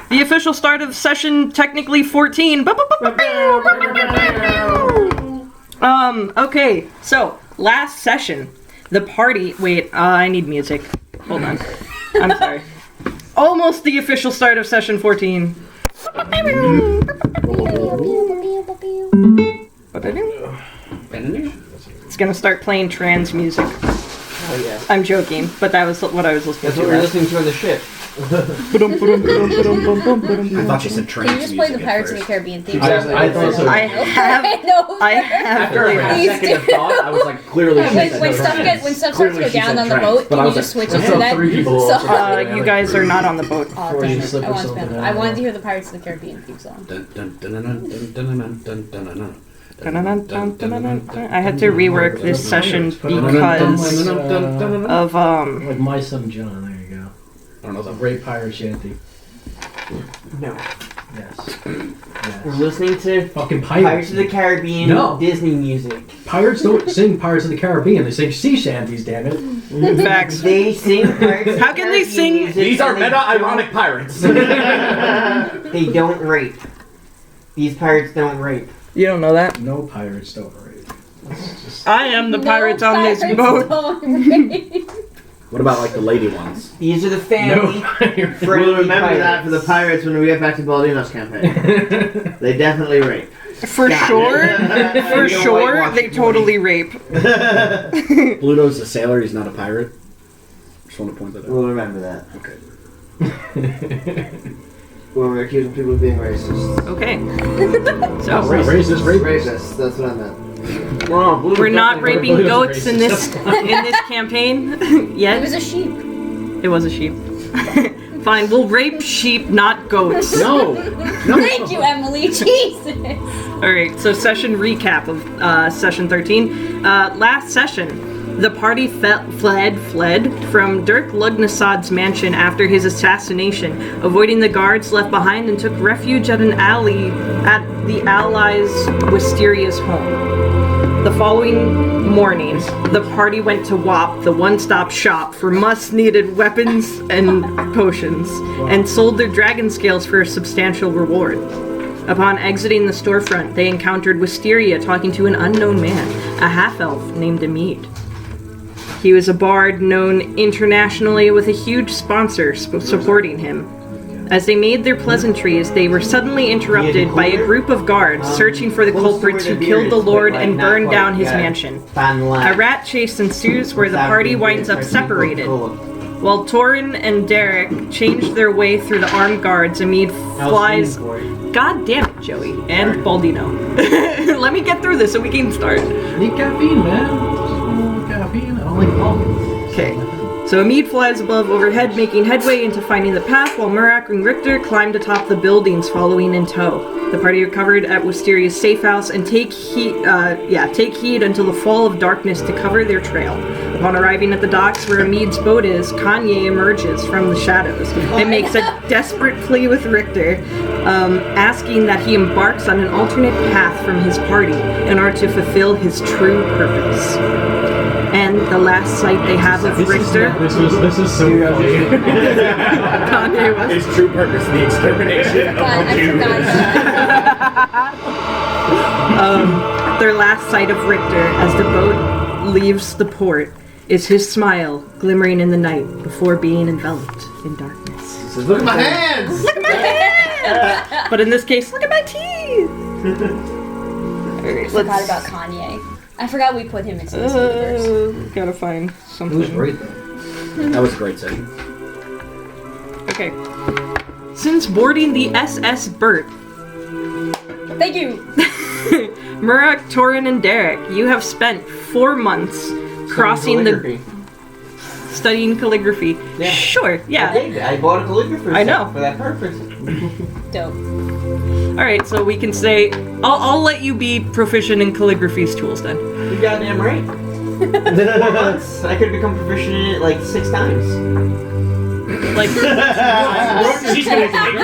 The official start of session, technically 14. Okay, so last session, the party. Wait, I need music. Hold on. I'm sorry. Almost the official start of session 14. It's gonna start playing trans music. Oh yeah. I'm joking, but that was what I was listening That's to. what we're listening to on the ship. I thought you said trance. Can you just play the Pirates of the Caribbean theme song? I thought so. I have. After a second of thought, I was like, clearly. When stuff starts to go down on the boat, can you just switch it to that? You guys are not on the boat. Oh, dang it. I wanted to hear the Pirates of the Caribbean theme song. I had to rework this session because of Like My Son John, there you go. I don't know It's a great pirate shanty. No. Yes. We're listening to Fucking Pirates pirates. of the Caribbean Disney music. Pirates don't sing Pirates of the Caribbean, they sing sea shanties, damn it. facts. They sing Pirates of the How can they Caribbean sing? music These are and they meta-ironic pirates. They don't rape. These pirates don't rape. You don't know that? No pirates don't rape. It's just... I am the pirates on this boat. What about like the lady ones? These are the family. We'll remember that for the pirates when we get back to Baldino's campaign. They definitely rape. For sure, for sure, they totally rape. Pluto's a sailor, he's not a pirate. Just want to point that out. We'll remember that. Okay. When we're accusing people of being racist. Okay. So Racist, rapist. Racist, that's what I meant. we're not raping Pluto's goats in racist. this campaign It yet. was a sheep. It was a sheep. Fine, we'll rape sheep, not goats. No! Thank you, Emily. Jesus. Alright, so session recap of session 13. Last session, the party fled from Dirk Lughnasah's mansion after his assassination, avoiding the guards left behind, and took refuge at an alley at the Allies' Wysteria's home. The following morning, the party went to WAP, the one-stop shop for must-needed weapons and potions, and sold their dragon scales for a substantial reward. Upon exiting the storefront, they encountered Wysteria talking to an unknown man, a half-elf named Emead. He was a bard known internationally with a huge sponsor supporting him. As they made their pleasantries, they were suddenly interrupted by a group of guards searching for the culprits who killed the Lord and burned down his mansion. A rat chase ensues where the party winds up separated. While Torin and Derek change their way through the armed guards, Emead flies... God damn it, Joey. And Baldino. Let me get through this so we can start. Need caffeine, man. Caffeine. I don't like coffee. Okay. So Emead flies above overhead, making headway into finding the path, while Murak and Rickter climb atop the buildings, following in tow. The party are covered at Wysteria's safehouse and take heed until the fall of darkness to cover their trail. Upon arriving at the docks where Emead's boat is, Kanye emerges from the shadows and makes a desperate plea with Rickter, asking that he embarks on an alternate path from his party in order to fulfill his true purpose. And the last sight they have of Rickter... This is so funny. Kanye was... His true purpose, the extermination of God, I forgot that. Their last sight of Rickter as the boat leaves the port is his smile glimmering in the night before being enveloped in darkness. He says, look at my hands! Look at my hands! But in this case, look at my teeth! I forgot about Kanye. I forgot we put him into this universe. Gotta find something. It was great, though. That was a great setting. Okay. Since boarding the SS Burt, Thank you. Murak, Torin, and Derek, you have spent 4 months crossing studying calligraphy. Yeah. Sure, yeah. I bought a calligrapher I know. set for that purpose. Dope. Alright, so we can say, I'll let you be proficient in calligraphy's tools then. You're goddamn right. 4 months, I could become proficient in it like 6 times. Like, She's gonna take you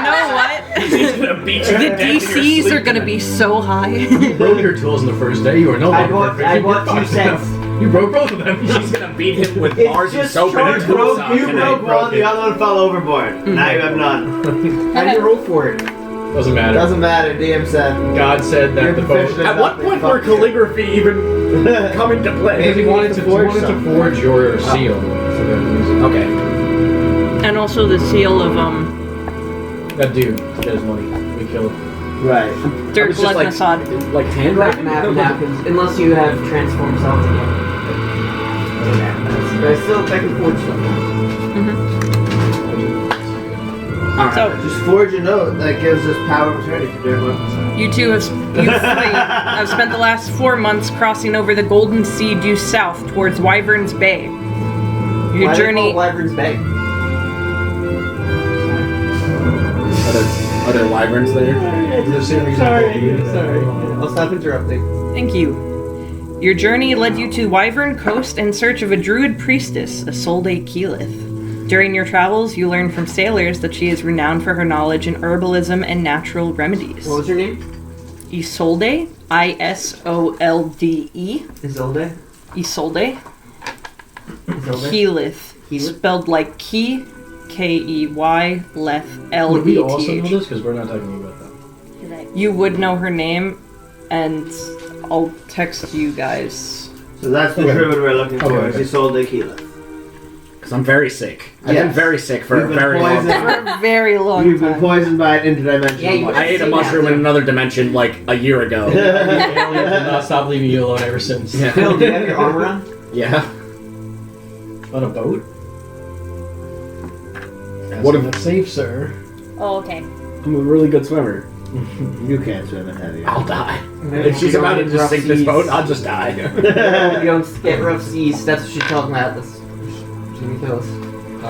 know what? She's gonna beat you. The DCs are gonna be so high. You broke your tools on the first day. You are no I longer bought 2 sets. You broke both of them. She's gonna beat him with It's bars and just soap short and a broke. sock. You broke one, the other one fell overboard. Now you have none. How do you roll for it? Doesn't matter. Doesn't matter. DM said. God said that You're the boat. proficient. At what point were calligraphy even come into play? Because he wanted to forge your Oh. seal. So that was- Okay. And also the seal of that dude to get his money. We killed. Right. Dirk I was just Lughnasahd. like handwriting. Napkins, unless you have transformed self again. But I still I can forge something. Alright. So Just forge a note that gives us power of attorney for Dirk Lughnasahd. you two have spent the last 4 months crossing over the Golden Sea due south towards Wyvern's Bay. Your Why journey. Wyvern's Bay. Are there wyverns there? Sorry. I'll stop interrupting. Thank you. Your journey led you to Wyvern Coast in search of a druid priestess, Isolde Keyleth. During your travels, you learned from sailors that she is renowned for her knowledge in herbalism and natural remedies. What was your name? Isolde, Isolde, Isolde. Isolde Isolde. Keyleth, Keyleth? spelled like key, Key, Leth, Would we also know Leth. this? Because we're not talking about that. You would know her name, and I'll text you guys. So that's the druid we're looking for. okay. He sold the Keyleth. Because I'm very sick. I've Yes. been very sick for You've a been very long poisoned. time. For a very long You've been time. poisoned by an interdimensional Yeah, you monster. I ate a Say mushroom that. in another dimension like a year ago. The aliens did not stop leaving you alone ever since. Yeah. Phil, do you have your armor on? Yeah. On a boat? What What if- if safe, sir? Oh, okay. I'm a really good swimmer. You can't swim in heavy. I'll die. If she's about to just sink this boat, I'll just die. You don't get rough seas. That's what she's talking about. That's Jimmy Phillips.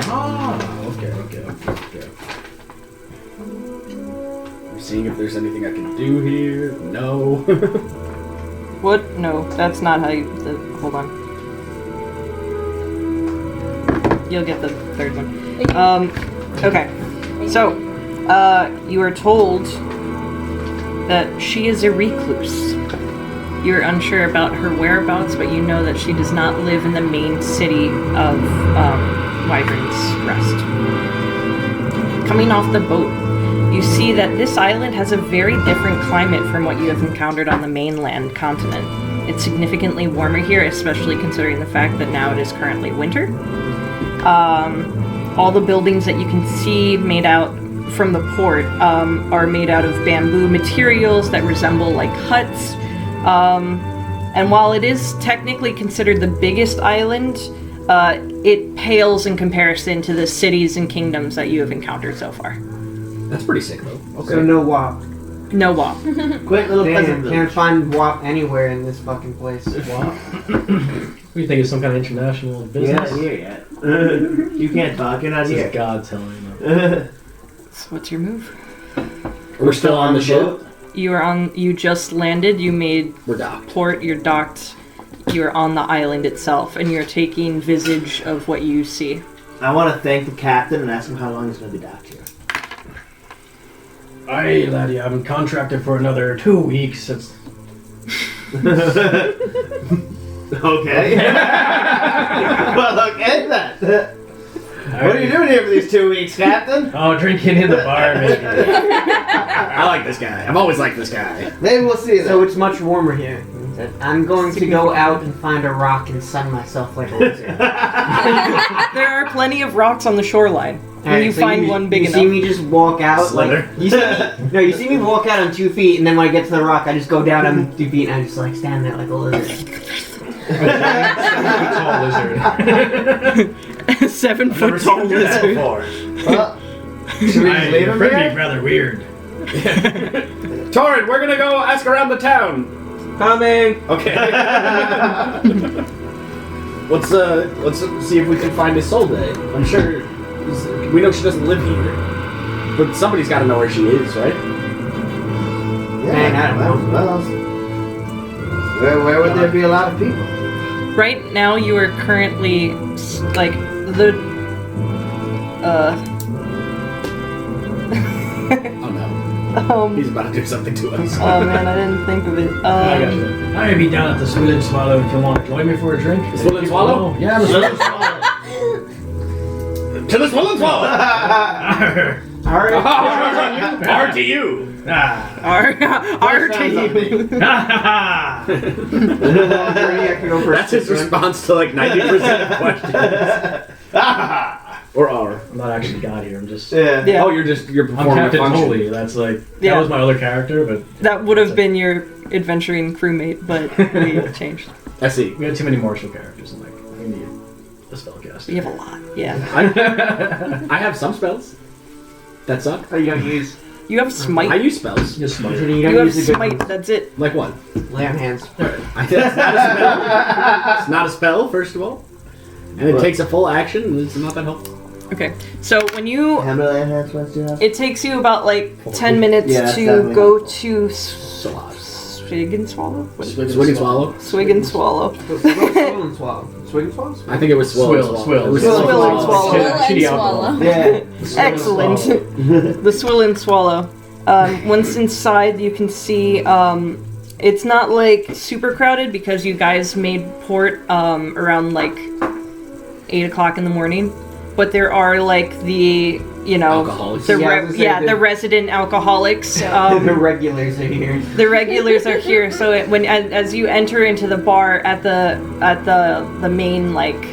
Ah, okay. I'm seeing if there's anything I can do here. No. What? No, that's not how you. Hold on. You'll get the third one. Okay. So, you are told that she is a recluse. You're unsure about her whereabouts, but you know that she does not live in the main city of Wyvern's Rest. Coming off the boat, you see that this island has a very different climate from what you have encountered on the mainland continent. It's significantly warmer here, especially considering the fact that now it is currently winter. All the buildings that you can see made out from the port are made out of bamboo materials that resemble like huts. And while it is technically considered the biggest island, it pales in comparison to the cities and kingdoms that you have encountered so far. That's pretty sick, though. Okay. So no WAP. No wall. Quick little peasant Damn, village. can't find WAP anywhere in this fucking place. What? We think it's some kind of international You're business. not here yet. You can't talk. You're not This here. is God telling them. So what's your move? We're still on the ship. You are on. You just landed. You made We're docked. port. You're docked. You're on the island itself, and you're taking visage of what you see. I want to thank the captain and ask him how long he's going to be docked here. Aye, laddie, I've been contracted for another 2 weeks. It's Okay. Well, okay then. What are you doing here for these 2 weeks, Captain? Oh, drinking in the bar, maybe. I like this guy. I've always liked this guy. Maybe we'll see So then. it's much warmer here. I'm going to go out and find a rock and sun myself like a lizard. There are plenty of rocks on the shoreline. When Alright, you so find one big you enough. see me just walk out Slither. like you see me. No, you see me walk out on 2 feet, and then when I get to the rock, I just go down on 2 feet, and I just like stand there like a lizard. Tall lizard. 7 Never foot tall seen him do that lizard. before. Well, should we just leave him Pretty here? rather weird. Torrin, we're gonna go ask around the town. Coming. Okay. let's see if we can find Isolde. I'm sure we know she doesn't live here, but somebody's got to know where she is, right? Yeah, Man, I don't know. Well, where would there be a lot of people? Right now, you are currently like the. Oh no. He's about to do something to us. Oh man, I didn't think of it. I got you. I'm gonna be down at the Swill and Swallow if you want to join me for a drink. The Swill and Swallow? Yeah, the Swill and Swallow. To the Swill and Swallow! R to you! R to you. That's his response to like 90% of questions. Or R. I'm not actually God here. I'm just. Yeah. Yeah. Oh, you're I'm performing a Captain function. Holy. That's like Yeah. that was my other character, but That would have been your adventuring crewmate, but we changed. I see. we had too many martial characters, and like we need a spellcaster. You have a lot. Yeah. I have some spells that suck. Oh, you don't use. You have I smite. use spells. Just smite. You You don't have use a good smite. That's it. Like what? lay on hands. That's not a spell. It's not a spell, first of all. And it takes a full action, and it's not that helpful. Okay. So when you, How many lay on hands ones do you have? it takes you about like 10 minutes Yeah, that's to definitely go helpful. to So loud. swig and swallow. What? Swig and swallow. Swig and swallow. Swirl and swallow. Swig and swallow? I think it was swill. It was Swill and swallow. Swallow Shitty and alcohol. swallow. Yeah. Excellent. The swill and swallow. Once inside, you can see it's not like super crowded because you guys made port around like 8 o'clock in the morning. But there are like the, you know, Alcoholics. the Yeah, I was gonna say the resident alcoholics. The regulars are here. The regulars are here. So as you enter into the bar at the main like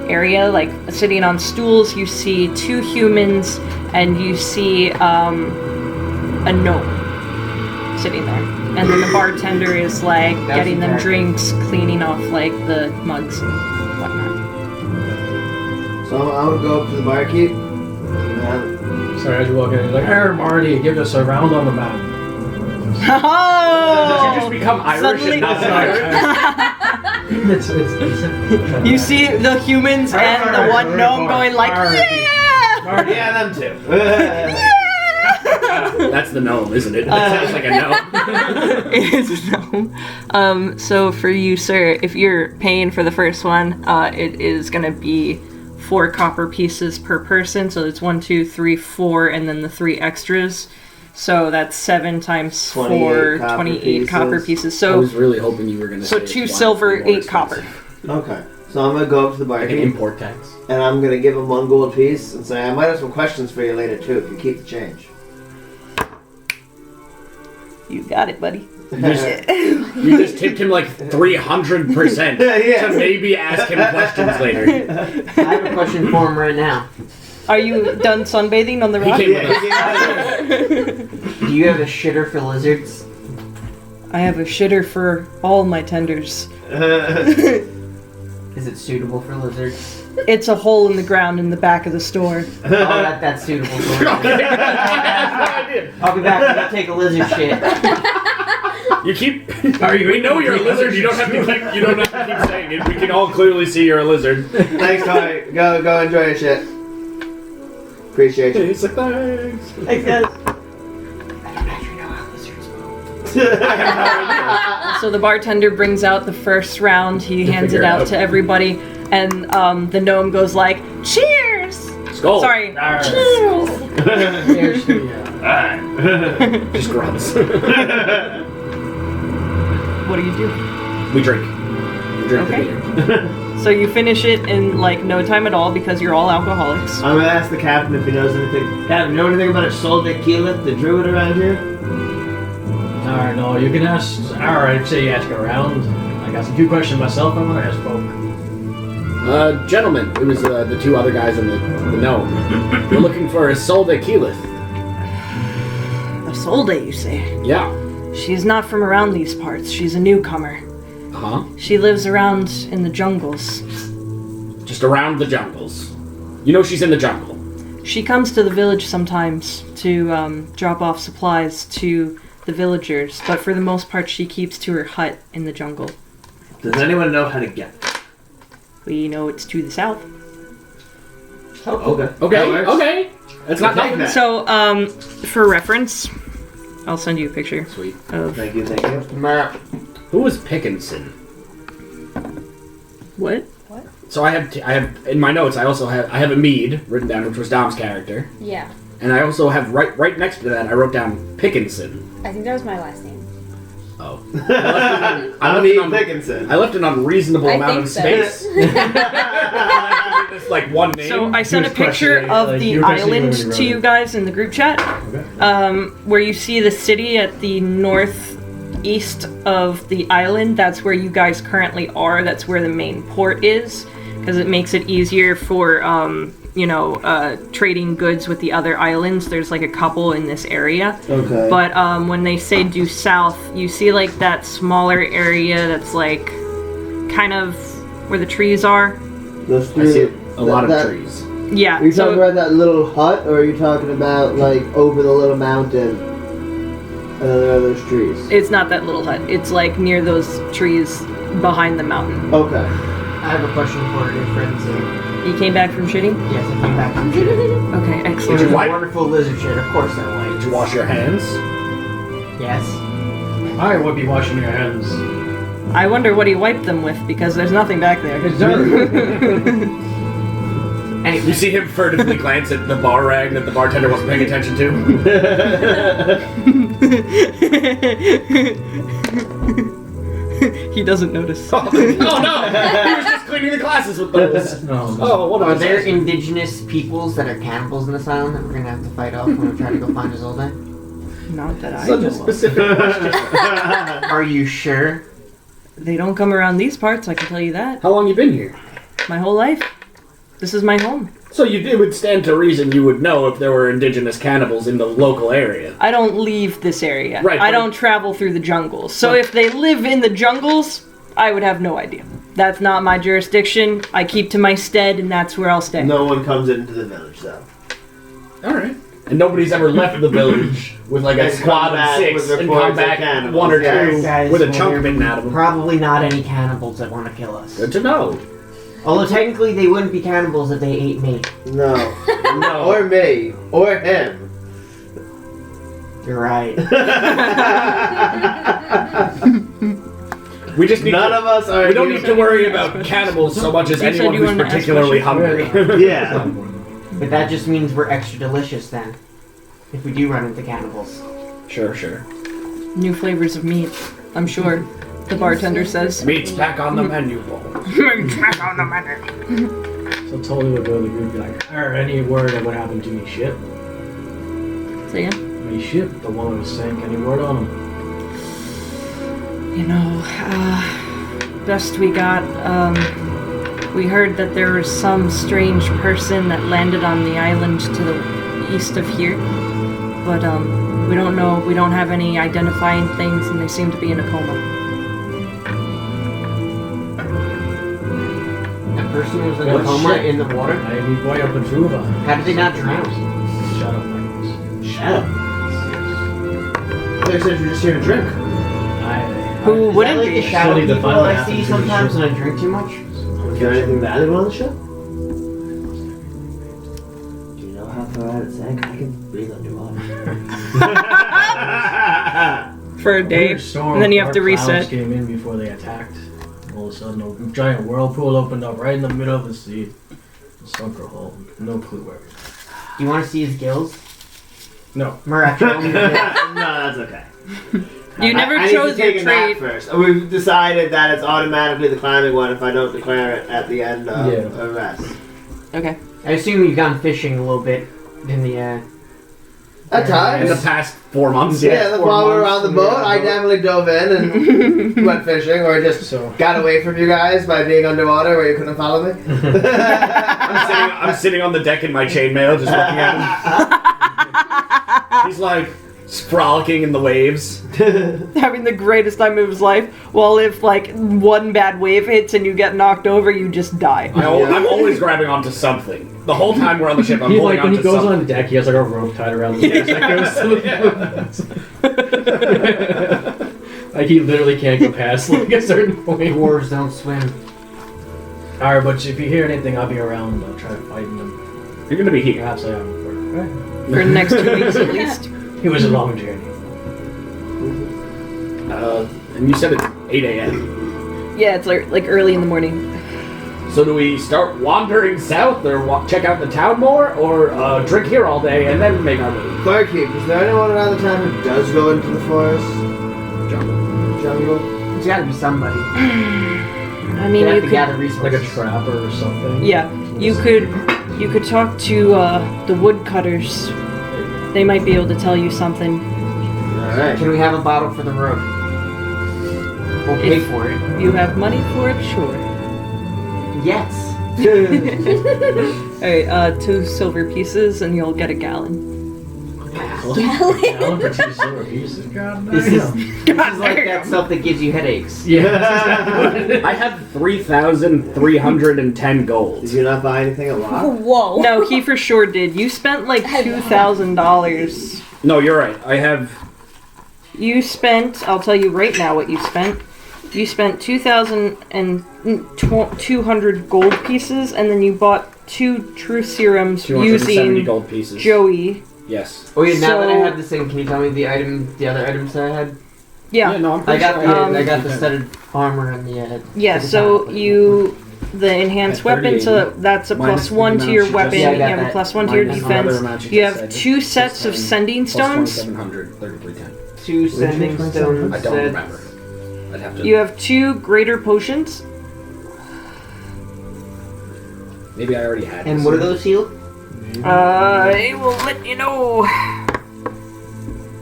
area, like sitting on stools, you see 2 humans and you see a gnome sitting there. And then the bartender is like getting them drinks, cleaning off like the mugs and whatnot. So I'm gonna go up to the barkeep. Sorry, as you walk in, he's like, "Hey, Marty, give us a round on the map." Oh! Did you just become Irish Suddenly- and not Irish? It's You see the humans and the one gnome going like, yeah! Yeah, them too. That's the gnome, isn't it? That sounds like a gnome. It is a gnome. So for you, sir, if you're paying for the first one, it is gonna be 4 copper pieces per person. So it's 1, 2, 3, 4, and then the 3 extras. So that's 7 times 4, 28 copper 28 copper pieces. I So was really hoping you were going to say 2 it's silver, wildly more 8 copper. expensive. Okay. So I'm gonna go up to the Like an barkeep import tax. and I'm gonna give him 1 gold piece and say I might have some questions for you later too if you keep the change. You got it, buddy. You just tipped him like 300% Yeah. to maybe ask him questions later. I have a question for him right now. Are you done sunbathing on the He rock? came with us. Do you have a shitter for lizards? I have a shitter for all my tenders. Is it suitable for lizards? It's a hole in the ground in the back of the store. Oh, that's suitable for lizards. I'll be back to take a lizard shit. You keep. We know you're a lizard. You don't have to keep. You don't have to keep saying it. We can all clearly see you're a lizard. Thanks, Tony. Go enjoy your shit. Appreciate you. He's like, thanks. Thanks, guys. I don't actually know how lizards move. So the bartender brings out the first round. He hands it figure it out out. to everybody, and the gnome goes like, "Cheers!" Skull. Sorry. Cheers! There's the, Just grunts. What do you do? We drink. We drink Okay. the beer. So you finish it in like no time at all because you're all alcoholics. I'm gonna ask the captain if he knows anything. Captain, know anything about a Sol de Keyleth, the druid around here? Alright, no, you can ask. Alright, say you ask around. I got some few questions myself. I want to ask folk. Gentlemen, it was the 2 other guys and the gnome. We're looking for a Sol de Keyleth. A Solde, you say? Yeah. She's not from around these parts. She's a newcomer. Uh-huh. She lives around in the jungles. Just around the jungles. You know she's in the jungle. She comes to the village sometimes to drop off supplies to the villagers, but for the most part she keeps to her hut in the jungle. Does anyone know how to get there? We know it's to the south. Okay. Okay, That works. okay. That's not Take nothing. that. So, for reference, I'll send you a picture Sweet. of Thank you. Map. Who was Pickinson? what? So I have in my notes. I have Emead written down, which was Dom's character. Yeah. And I also have right next to that, I wrote down Pickinson. I think that was my last name. Oh. I'm Dickinson. I left an unreasonable I amount think of so. space. Just like one name. So I sent a was picture questioning, of like, the you were questioning island when you to wrote you it. guys in the group chat, Okay. where you see the city at the northeast of the island. That's where you guys currently are. That's where the main port is, because it makes it easier for trading goods with the other islands. There's like a couple in this area. Okay. But when they say due south, you see like that smaller area that's like kind of where the trees are. Those I see three, a lot of trees. Yeah. Are you talking about that little hut, or are you talking about like over the little mountain? And then there are those trees. It's not that little hut. It's like near those trees behind the mountain. Okay. I have a question for your friends. You came back from shitting? Yes, I came back from shit. Okay, It excellent. was a wipe? wonderful lizard shit. Of course I wiped. Did you wash your hands? Yes. I would be washing your hands. I wonder what he wiped them with, because there's nothing back there. It's dirt. You see him furtively glance at the bar rag that the bartender wasn't paying attention to. He doesn't notice. Oh no! He was just cleaning the glasses with those. No. Oh, what Are was there there? indigenous peoples that are cannibals in this island that we're gonna have to fight off when we try to go find Isolde? Not that I Such know a of. specific question. Are you sure? They don't come around these parts, I can tell you that. How long you been here? My whole life. This is my home. So it would stand to reason you would know if there were indigenous cannibals in the local area. I don't leave this area. Right, I but- don't travel through the jungles. So Right. if they live in the jungles, I would have no idea. That's not my jurisdiction. I keep to my stead, and that's where I'll stay. No one comes into the village, though. Alright. And nobody's ever left the village with like a And squad come back of 6 with and reports come of back cannibals. one or Guys, two guys, with a well, chunk there bitten out of them. Probably not any cannibals that want to kill us. Good to know. Although technically they wouldn't be cannibals if they ate me. No. No. Or me. Or him. You're right. We just need None to, of us are. we don't need to worry about cannibals so much as You said anyone you who's wanted to ask particularly questions. hungry. Yeah. But that just means we're extra delicious then. If we do run into cannibals. Sure. New flavors of meat, I'm sure. The bartender says. Meat's back on the menu, bowl. So totally would go to the group and be like, or any word of what happened to me ship. Say again? Me ship, the one who sank, any word on him? You know, best we got, we heard that there was some strange person that landed on the island to the east of here. But, we don't know, we don't have any identifying things, and they seem to be in a coma. That person was in Well, a coma shit. in the water? I need boy up in Truva. How did they not drown? Shut up, Michaels. Shut up. They said you're just here to drink. Who Is that wouldn't like the be? shadow Still need to people find what I happened see to the sometimes ship. when I drink too much? Is there anything valuable on the ship? Do you know how far out it sank? I can breathe underwater. For a day, and then you have to Clouds reset. came in before they attacked. All of a sudden, a giant whirlpool opened up right in the middle of the sea. Sunk her hole. No clue where. Do you want to see his gills? No. Murat, show me your gills. No, that's okay. You never I chose need to take your a nap trade. first. We've decided that it's automatically the climbing one if I don't declare it at the end of Yeah. a rest. Okay. I assume you've gone fishing a little bit in the, At In the times. past 4 months, Yeah, Four while we were months on the we were boat, on the I boat. definitely dove in and went fishing, or just So. got away from you guys by being underwater where you couldn't follow me. I'm sitting on the deck in my chainmail, just looking at him. He's like frolicking in the waves. Having the greatest time of his life, while if like one bad wave hits and you get knocked over, you just die. I'm always grabbing onto something. The whole time we're on the ship, I'm He, holding like when he onto goes something. on deck, he has like a rope tied around his waist that goes to the Like he literally can't go past like a certain point. dwarves don't swim. Alright, but if you hear anything, I'll be around. I'll try fighting them. You're gonna be here. Perhaps I haven't before. For the next 2 weeks at least. It was a long journey. And you said it's 8 a.m. Yeah, it's like early in the morning. So do we start wandering south, or check out the town more, or drink here all day and then make our move? Barkeep, is there anyone around the town who does go into the forest? Jungle? There's gotta be somebody. I mean, They have you to could. gather Like a resources. trapper or something. Yeah, you could talk to the woodcutters. They might be able to tell you something. Alright. Can we have a bottle for the road? We'll pay If- for it. You have money for it, sure. Yes. Alright, 2 silver pieces and you'll get a gallon. Gallon for 2 silver pieces. God This damn. is like that stuff that gives you headaches. Yeah. I have 3,310 gold. Did you not buy anything at Lock? Whoa. No, he for sure did. You spent like $2,000. No, you're right. I have. You spent, I'll tell you right now what you spent. You spent 2,200 gold pieces, and then you bought 2 truth serums 270 using gold pieces. Joey. Yes. Oh yeah, now that I So- have this thing, can you tell me the other items that I had? Yeah. no, I'm I pretty got sure the Um, I got the studded armor and the Yeah, the so top. the enhanced At weapon, so that's a minus plus 1 the to your amount you weapon, just- Yeah, I you got have a that. plus 1 to your Minus another defense. amount You just have said. 2 sets of 610 sending plus stones. 2,700, 3,310. 2 sending stones. I don't sets. remember. I'd have to. You have 2 greater potions. Maybe I already had. And this. what do those heal? I will let you know.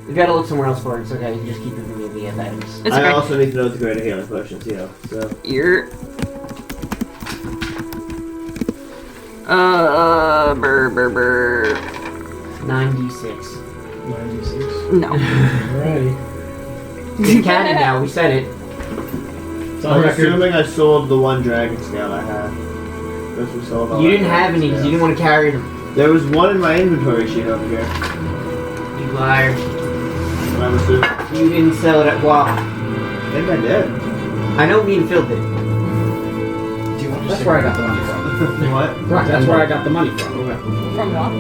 We gotta look somewhere else for it. It's okay. You just keep giving me the items. It's I okay. also need to know what the greater healing potions heal. So You're. Burr. 96. 96. No. Alrighty. It's canon now. We said it. It's on I'm record. assuming I sold the one dragon scale I had. This was sold all You that didn't have any because you didn't want to carry them. There was one in my inventory sheet over here. You liar. And I'm assuming. You didn't sell it at WoW. I think I did. I know me and Phil did. That's where I got the money from. What? Right, that's where I got the money from. From what?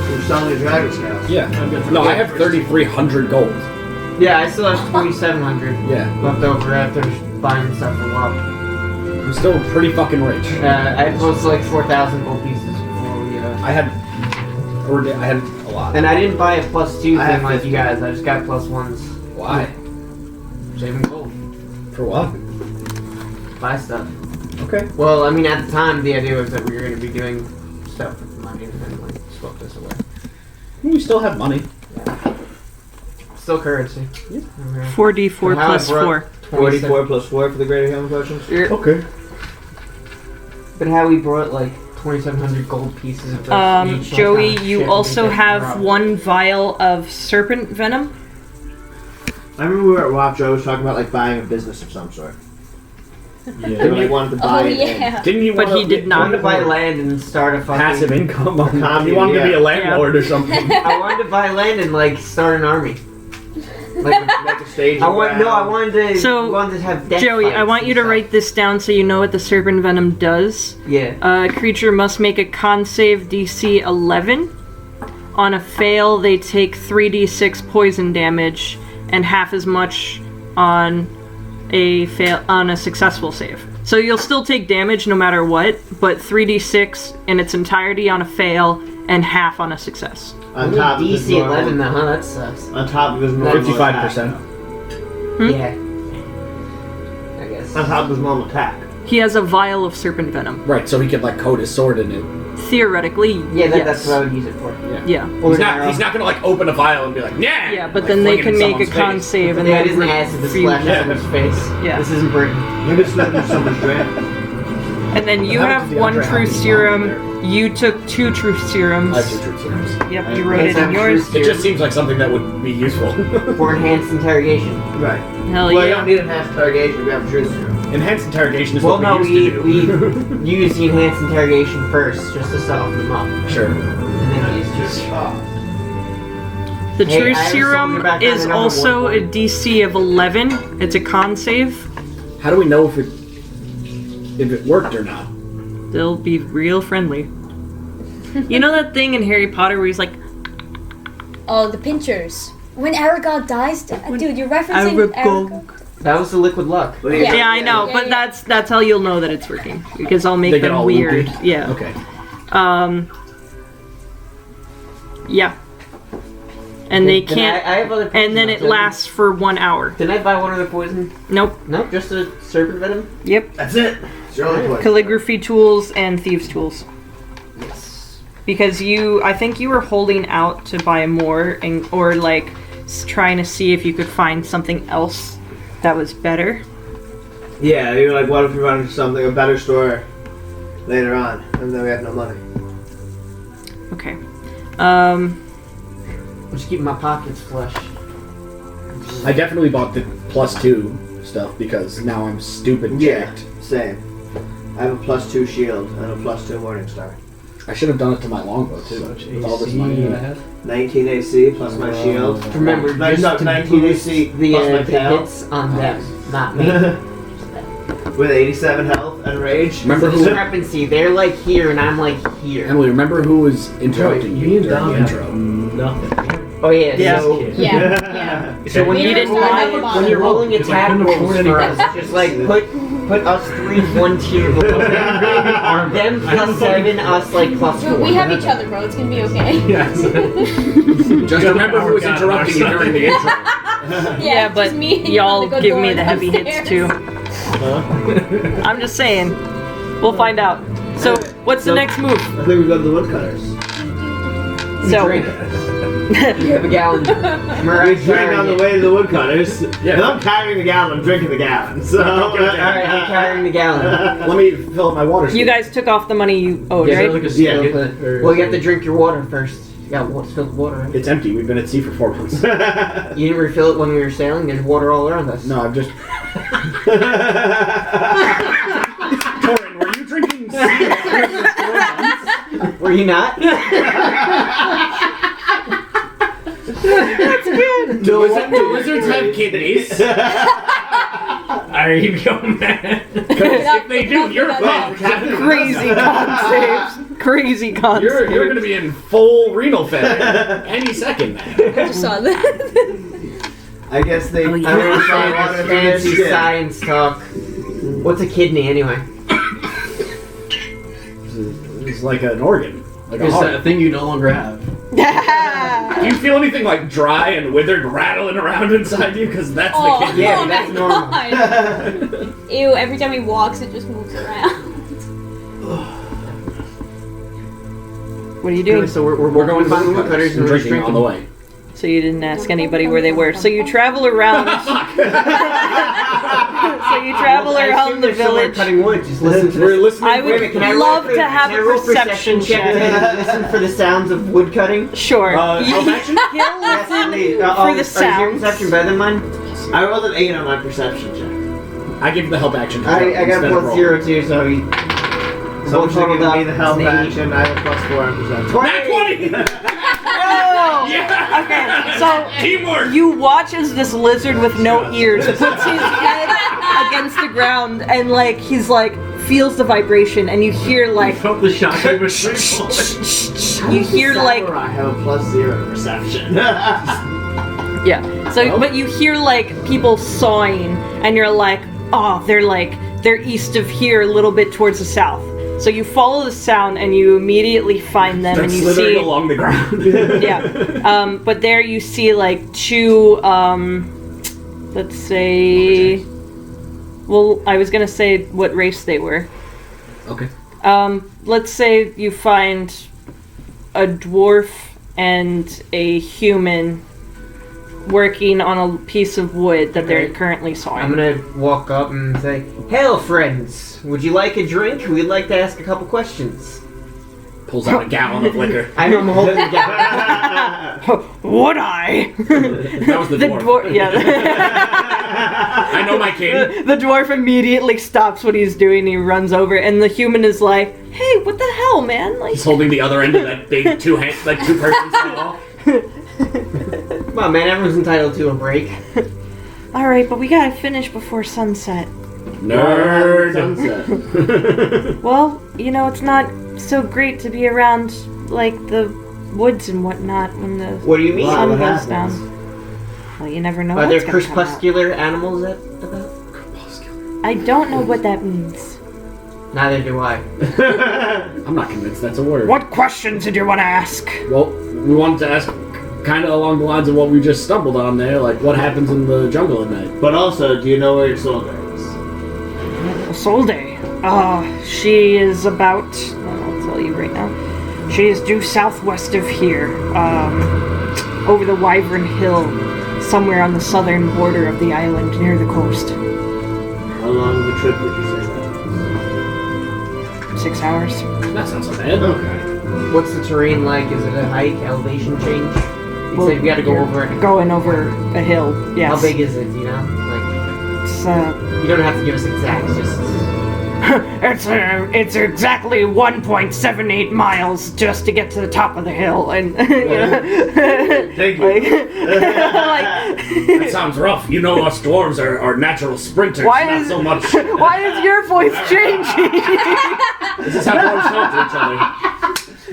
You're selling the dragon scales. Yeah. No, I have 3,300 gold. Yeah, I still have 2,700 Yeah. left over after buying stuff from WoW. I'm still pretty fucking rich. I had close to like 4,000 gold pieces before we. I had a lot. And I didn't buy a +2 I thing have like 50. you guys. I just got +1s. Why? Saving gold. For what? Buy stuff. Okay. Well, I mean, at the time, the idea was that we were going to be doing stuff with the money and then like swept this away. We still have money. Still currency. Yeah. Okay. 4d4 How I plus brought 4. 44 plus 4 for the greater healing potions? Okay. But how we brought like 2,700 gold pieces of those each Joey, time. you Shit, also we get have robbed. 1 vial of serpent venom. I remember we were at WAP, Joe was talking about like buying a business of some sort. They Yeah. like, wanted to Oh buy it. yeah. Didn't you But want he did I not. wanted to buy land and start a fucking passive income? On Commune, you wanted to be yeah. a landlord or something. I wanted to buy land and like start an army. Like Make a stage. I wanted to. So, wanted to have death Joey, I fights want and you to stuff. write this down so you know what the serpent venom does. Yeah. A creature must make a con save DC 11. On a fail, they take 3d6 poison damage and half as much on a successful save. So you'll still take damage no matter what, but 3d6 in its entirety on a fail and half on a success. On top of his DC 11 normal, though, huh? That sucks. on top of his normal 55%. Yeah. I guess. attack. On top of his normal attack. He has a vial of serpent venom. Right, so he could like coat his sword in it. Theoretically, Yeah, yes. that's what I would use it for. Yeah. Or He's an not. arrow. He's not gonna like open a vial and be like, nah. Yeah, but like, then they fling it can in make a someone's con face. save and Yeah, it then isn't acid. This slash Yeah. someone's face. Yeah. This isn't Britain. You just look at someone's drink. And then you How have much is the 1 Andre truth Happy serum. Bomb You took 2 truth serums. I have 2 truth serums. Yep, you wrote it Yes, in I'm yours. truth It just seems like something that would be useful. For enhanced interrogation. Right. Hell Well, you yeah. don't need enhanced interrogation. We have truth serum. Enhanced interrogation is Well, what no, we used to we do. use the enhanced interrogation first, just to soften them up. Sure. And then we use just. The Hey, truth I have serum something back is on also a another DC of 11. It's a con save. How do we know if it worked or not? They'll be real friendly. You know that thing in Harry Potter where he's like, Oh, the pinchers. When Aragog dies, dude, you're referencing Aragog. Aragog? That was the liquid luck. Yeah, I know, but that's how you'll know that it's working because I'll make They get them all weird. loopy? Yeah. Okay. Yeah. And they Then can't. I have other poison And then it now, too. lasts for 1 hour. Didn't I buy one other poison? Nope. Nope, just a serpent venom. Yep. That's it. It's your only point. Calligraphy tools and thieves tools. Yes. Because I think you were holding out to buy more, or like trying to see if you could find something else that was better. Yeah, you're like, what if we run into something, a better store later on, and then we have no money? Okay. I'm just keeping my pockets flush. I definitely bought the +2 stuff because now I'm stupid jacked. Same. I have a +2 shield and a +2 morning star. I should have done it to my longbow too. With all this money that I have. 19 AC plus my shield. Remember, No, just no, to 19 boost AC the, plus my the tail. hits on them, not me. With 87 health and rage. Remember The who? discrepancy. They're like here and I'm like here. Emily, remember who was interrupting Me you and during Dom the have intro? nothing. Oh yeah. Yeah. So, Yeah. so when We you didn't buy when you're rolling Because I attack couldn't rolls afford for anything. us, just like put us 3 1 tier below them +7, us like +4. We have each other, bro. It's gonna be okay. Yes. Just remember who was interrupting you during the intro. Yeah, but just me and you y'all on the good give me board the heavy hits too. I'm just saying. We'll find out. So, what's the next move? I think we go to the woodcutters. So, You have a gallon. We drink on the way to the woodcutters. Yeah. And I'm carrying the gallon, I'm drinking the gallon. So, Alright, I'm carrying the gallon. Let me fill up my water. you guys took off the money you owed, Is there right? like a Yeah. spigot or Well, you have to drink your water first. You got spilled water, right? It's empty. We've been at sea for 4 months. You didn't refill it when we were sailing? There's water all around us. No, I'm just. Torin, were you drinking sea water for 4 months? Were you not? Do lizards have kidneys? Are you going mad? If they do, you're fucked. Crazy con saves. Crazy con You're saves. gonna be in full renal failure any second, man. I just saw that. I guess they. Oh, yeah. I don't know water through their Fancy skin. science talk. What's a kidney anyway? It's like an organ. Like a It's heart. that thing you no longer have. Do you feel anything like dry and withered rattling around inside you? Because that's the kidney. Yeah, oh that's my normal. God. Ew, every time he walks, it just moves around. What are you doing? So we're We're going to find the woodcutters and we're drinking drinking on the way. So you didn't ask anybody where they were. So you travel around. So you travel around the village. Cutting wood. Just listen to We're this. listening. I would Wait, can I love roll to have can I a roll perception check. to listen for the sounds of wood cutting? Sure. Help action? He'll listen Please. for the Is your sounds. perception better than mine? I rolled an 8 on my perception check. I give the help action. To I Joe got instead of roll. +0 too, so he. So both should rolled give up. me the help It's an 8. action. I have +4 on perception. Nat 20! Oh! Yeah! Okay, so Teamwork! you watch as this lizard with no ears puts his head against the ground and like he's like feels the vibration and you hear like Felt the shotgun was you hear like I have a +0 perception. yeah. So but you hear like people sawing and you're like, oh, they're east of here a little bit towards the south. So you follow the sound and you immediately find them They're and you slithering see along the ground. yeah. But there you see like 2 let's say well, I was gonna say what race they were. Okay. Let's say you find a dwarf and a human working on a piece of wood that they're Okay. currently sawing. I'm gonna walk up and say, "Hail, friends! Would you like a drink? We'd like to ask a couple questions." Pulls out a gallon of liquor. I'm holding the gallon. Would I? That was the dwarf. Yeah. I know my king. The dwarf immediately stops what he's doing. He runs over, and the human is like, "Hey, what the hell, man? Like, He's holding the other end of that big two-person saw. Come on, man. Everyone's entitled to a break. all right, but we gotta finish before sunset." Nerd. Sunset. Well, you know, it's not so great to be around like the woods and whatnot when the What do you mean? sun What goes happens? down. Well, you never know. Are there what's gonna come out. crepuscular animals about? I don't know what that means. Neither do I. I'm not convinced that's a word. What questions did you want to ask? Well, we wanted to ask kind of along the lines of what we just stumbled on there, like what happens in the jungle at night. But also, do you know where your soul is? Solde. She is about. I'll tell you right now. She is due southwest of here, over the Wyvern Hill, somewhere on the southern border of the island near the coast. How long of a trip would you say that? 6 hours. That sounds so bad. Okay. What's the terrain like? Is it a hike, elevation change? You said we gotta go over it. Going over a hill, yes. How big is it, you know? Like, It's, you don't have to give us exacts, just... it's exactly 1.78 miles just to get to the top of the hill, and Thank you. That sounds rough. You know us dwarves are natural sprinters, not so much. Why is your voice changing? This is how dwarves talk to each other.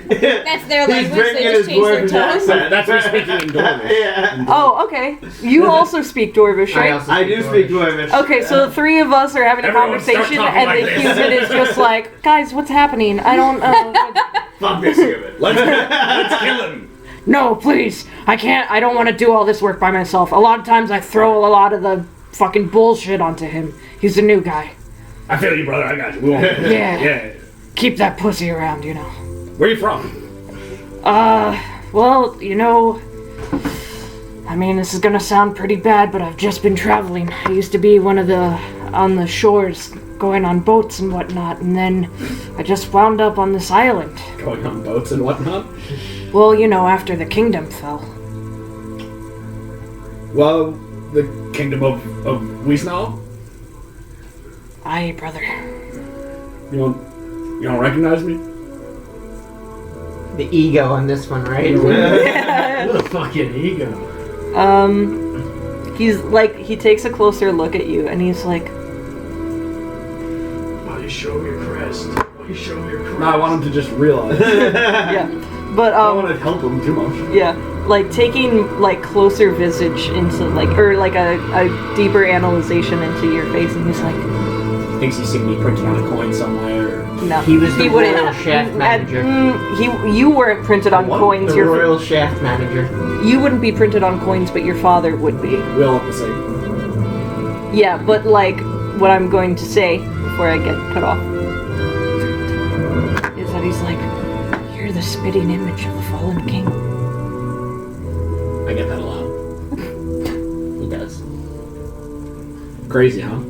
That's their He's language. bringing They just his change their dwarven tone. accent. That's me speaking in Dwarvish. Yeah. Oh, okay. You also speak Dwarvish, right? I do speak Dwarvish. Okay, so the three of us are having a Everyone start conversation, talking and like the this. human is just like, guys, what's happening? I don't. Fuck this human. Let's kill him. No, please. I can't. I don't want to do all this work by myself. A lot of times I throw a lot of the fucking bullshit onto him. He's a new guy. I feel you, brother. I got you. We won't. Yeah. Yeah. Keep that pussy around, you know. Where are you from? Well, you know, I mean, this is gonna sound pretty bad, but I've just been traveling. I used to be on the shores, going on boats and whatnot, and then I just wound up on this island. Going on boats and whatnot. Well, you know, after the kingdom fell. Well, the kingdom of Wysteria. Aye, brother. You don't recognize me? The ego on this one, right? What a fucking ego. He's like, he takes a closer look at you, and he's like, Why you show me your crest? Why you show me your crest? No, I want him to just realize. yeah. But, I don't want to help him too much. yeah, like taking like closer visage into like, or like a deeper analyzation into your face, and he's like, Thinks he's seen me printed on a coin somewhere. no, He was the wouldn't. royal shaft manager. You weren't printed on What? coins. The royal shaft manager. You wouldn't be printed on coins, but your father would be. We all have the same. Yeah, but like what I'm going to say before I get cut off is that he's like, you're the spitting image of the fallen king. I get that a lot. He does. Crazy, huh?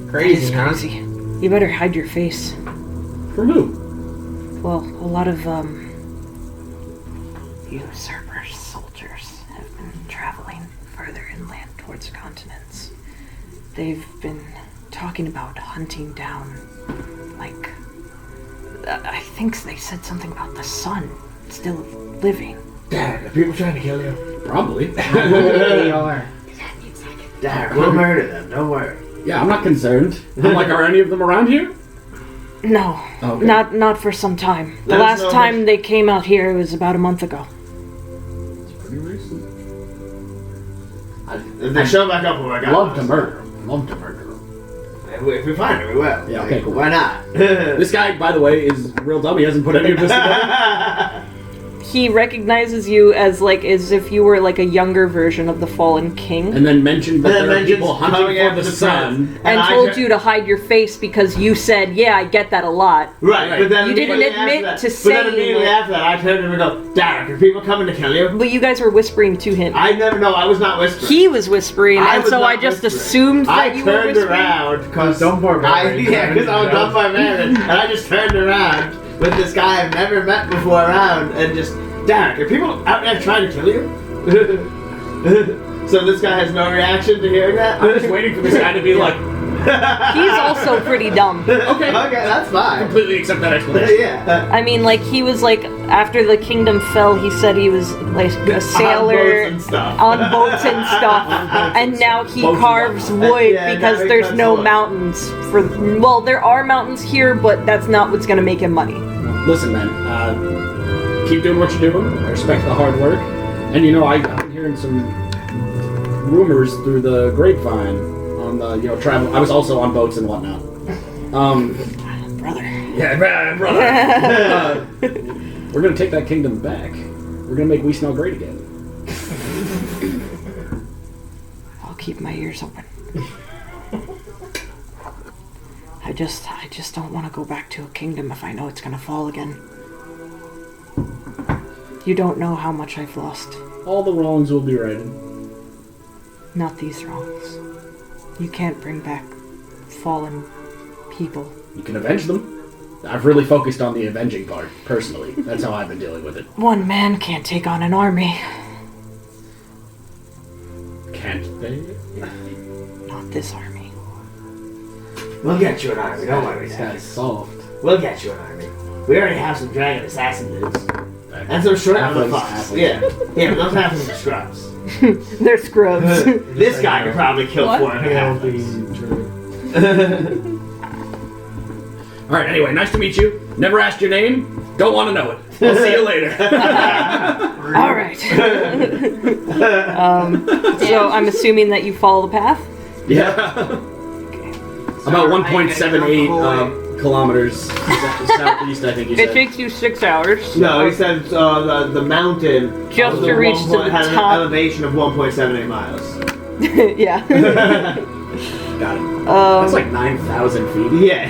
Crazy, It's huh? crazy. You better hide your face. From who? Well, a lot of usurper soldiers have been traveling further inland towards the continents. They've been talking about hunting down, like, I think they said something about the sun still living. Dad, are people trying to kill you? Probably. They are. Dad, we'll murder them. Don't worry. Yeah, I'm not concerned. I'm like, are any of them around here? No, Okay. not for some time. The Let us last know time they came out here was about a month ago. It's pretty recent. If they show back up, I got Love to murder. Love to murder. If we find her, we will. Yeah, okay, cool. Why not? This guy, by the way, is real dumb. He hasn't put any of this together. He recognizes you as if you were like a younger version of the fallen king. And then mentioned that Then there are mentions people hunting coming for after the the sun. And I told ju- you to hide your face because you said, yeah, I get that a lot. Right, but then You didn't immediately admit after to that, But then saying immediately it. after that, I turned to him and go, Dad, are people coming to kill you? But you guys were whispering to him. I never know. I was not whispering. He was whispering, I and was so not I just whispering. assumed that I you were turned whispering. around because Dumb barbarian. because I was done by man, and I just turned around with this guy I've never met before around, and just, Dad, are people out there trying to kill you? So this guy has no reaction to hearing that. I'm just waiting for this guy to be like, He's also pretty dumb. okay, Okay, that's fine. completely accept that explanation. Yeah. I mean, like, he was like, after the kingdom fell, he said he was like a sailor On boats and stuff. on boats and stuff, and now he Boats and carves whatnot. wood Yeah, now because he there's cuts no wood. mountains for. Well, there are mountains here, but that's not what's gonna make him money. Listen, man, keep doing what you're doing. I respect the hard work. And you know, I've been hearing some rumors through the grapevine on the travel. I was also on boats and whatnot. Brother. Yeah, brother. We're gonna take that kingdom back. We're gonna make We Smell Great again. I'll keep my ears open. I just don't want to go back to a kingdom if I know it's gonna fall again. You don't know how much I've lost. All the wrongs will be righted. Not these wrongs. You can't bring back fallen people. You can avenge them. I've really focused on the avenging part, personally. That's how I've been dealing with it. One man can't take on an army. Can't they? Not this army. We'll get you an army, don't worry, This Dad. guy's soft. We'll get you an army. We already have some dragon assassin dudes. And some shrimp for the fox. Yeah. Yeah, but those halflings are scrubs. They're scrubs. This guy could probably kill What? 400 halflings. Alright, anyway, nice to meet you. Never asked your name. Don't want to know it. I'll see you later. All right. So I'm assuming that you follow the path. Yeah. About 1.78 kilometers southeast, I think you It said. takes you 6 hours. No, he said the mountain Just was to a reach one to point- the had an top. elevation of 1.78 miles. Yeah. Got it. That's like 9,000 feet. Yeah.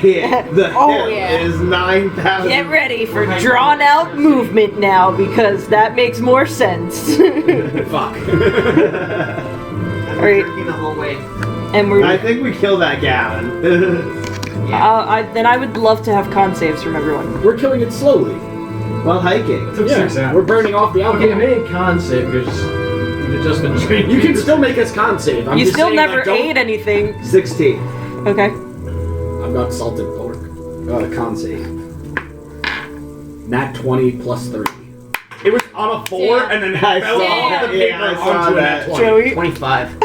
The Oh, hill yeah. is 9,000. Get ready for drawn out movement now because that makes more sense. Fuck. Alright. The whole way. And we're I think we killed that Gavin. then I would love to have con saves from everyone. We're killing it slowly. While hiking. Took 6 hours. We're burning off the Okay, alcohol. make a con save because you've just been drinking. You can still make us con save. I'm You just still saying, never like, don't- ate anything. 16. Okay. I've got salted pork. Con save. Nat 20 plus 3. It was on a 4 Damn. and then it I fell saw off that. the paper Yeah, I saw onto a nat that. 20. Joey? 25.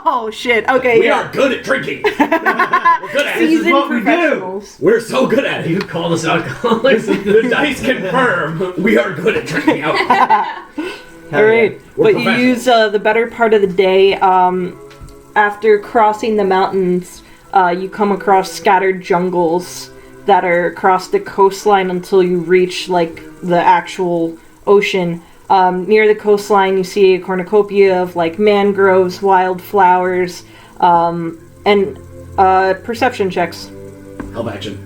Oh shit. Okay. We yeah. are good at drinking. We're good at it. Seasoned what we do. professionals. We're so good at You it. call us alcoholics. The dice confirm we are good at drinking alcohol. All right, We're but you use the better part of the day. After crossing the mountains, you come across scattered jungles that are across the coastline until you reach like the actual ocean. Near the coastline, you see a cornucopia of like mangroves, wildflowers, and perception checks. Help action.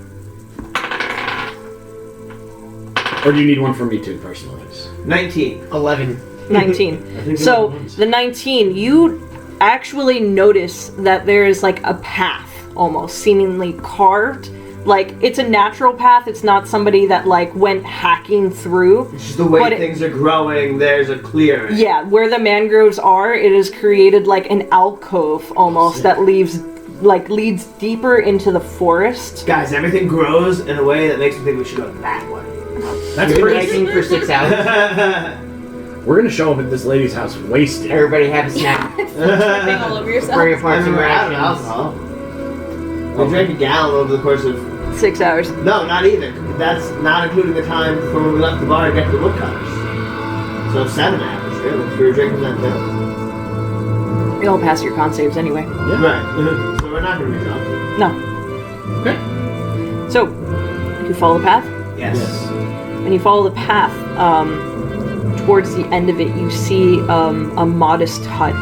Or do you need one from me too, personally? 19. 11. 19. So the 19, you actually notice that there is like a path, almost seemingly carved. Like it's a natural path. It's not somebody that like went hacking through. It's just the way But it- things are growing, there's a clearing. Yeah, where the mangroves are, it is created like an alcove almost that leads deeper into the forest. Guys, everything grows in a way that makes me think we should go that way. That's We've been pretty. hiking for 6 hours. We're gonna show up at this lady's house wasted. Everybody have a snack. Tripping all over yourself. Bring apart some We're out of rations. alcohol. We drank a gallon over the course of... 6 hours. No, not even. That's not including the time from when we left the bar to get to the woodcutters. So 7 hours, really. We were drinking that too. You'll pass your con saves anyway. Right. So we're not going to be drunk. No. Okay. So, you follow the path? Yes. When you follow the path, towards the end of it, you see a modest hut.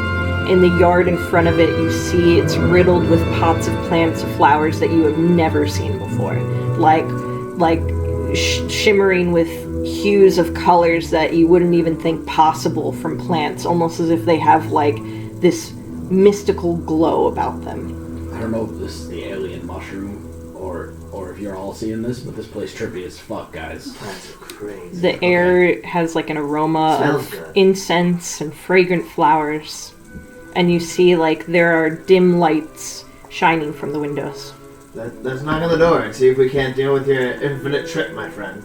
In the yard in front of it, you see it's riddled with pots of plants, flowers that you have never seen before, like shimmering with hues of colors that you wouldn't even think possible from plants, almost as if they have like this mystical glow about them. I don't know if this is the alien mushroom or if you're all seeing this, but this place trippy as fuck, guys. Plants are crazy. The air has like an aroma Smells of good. incense and fragrant flowers. And you see, like, there are dim lights shining from the windows. Let's knock on the door and see if we can't deal with your infinite trip, my friend.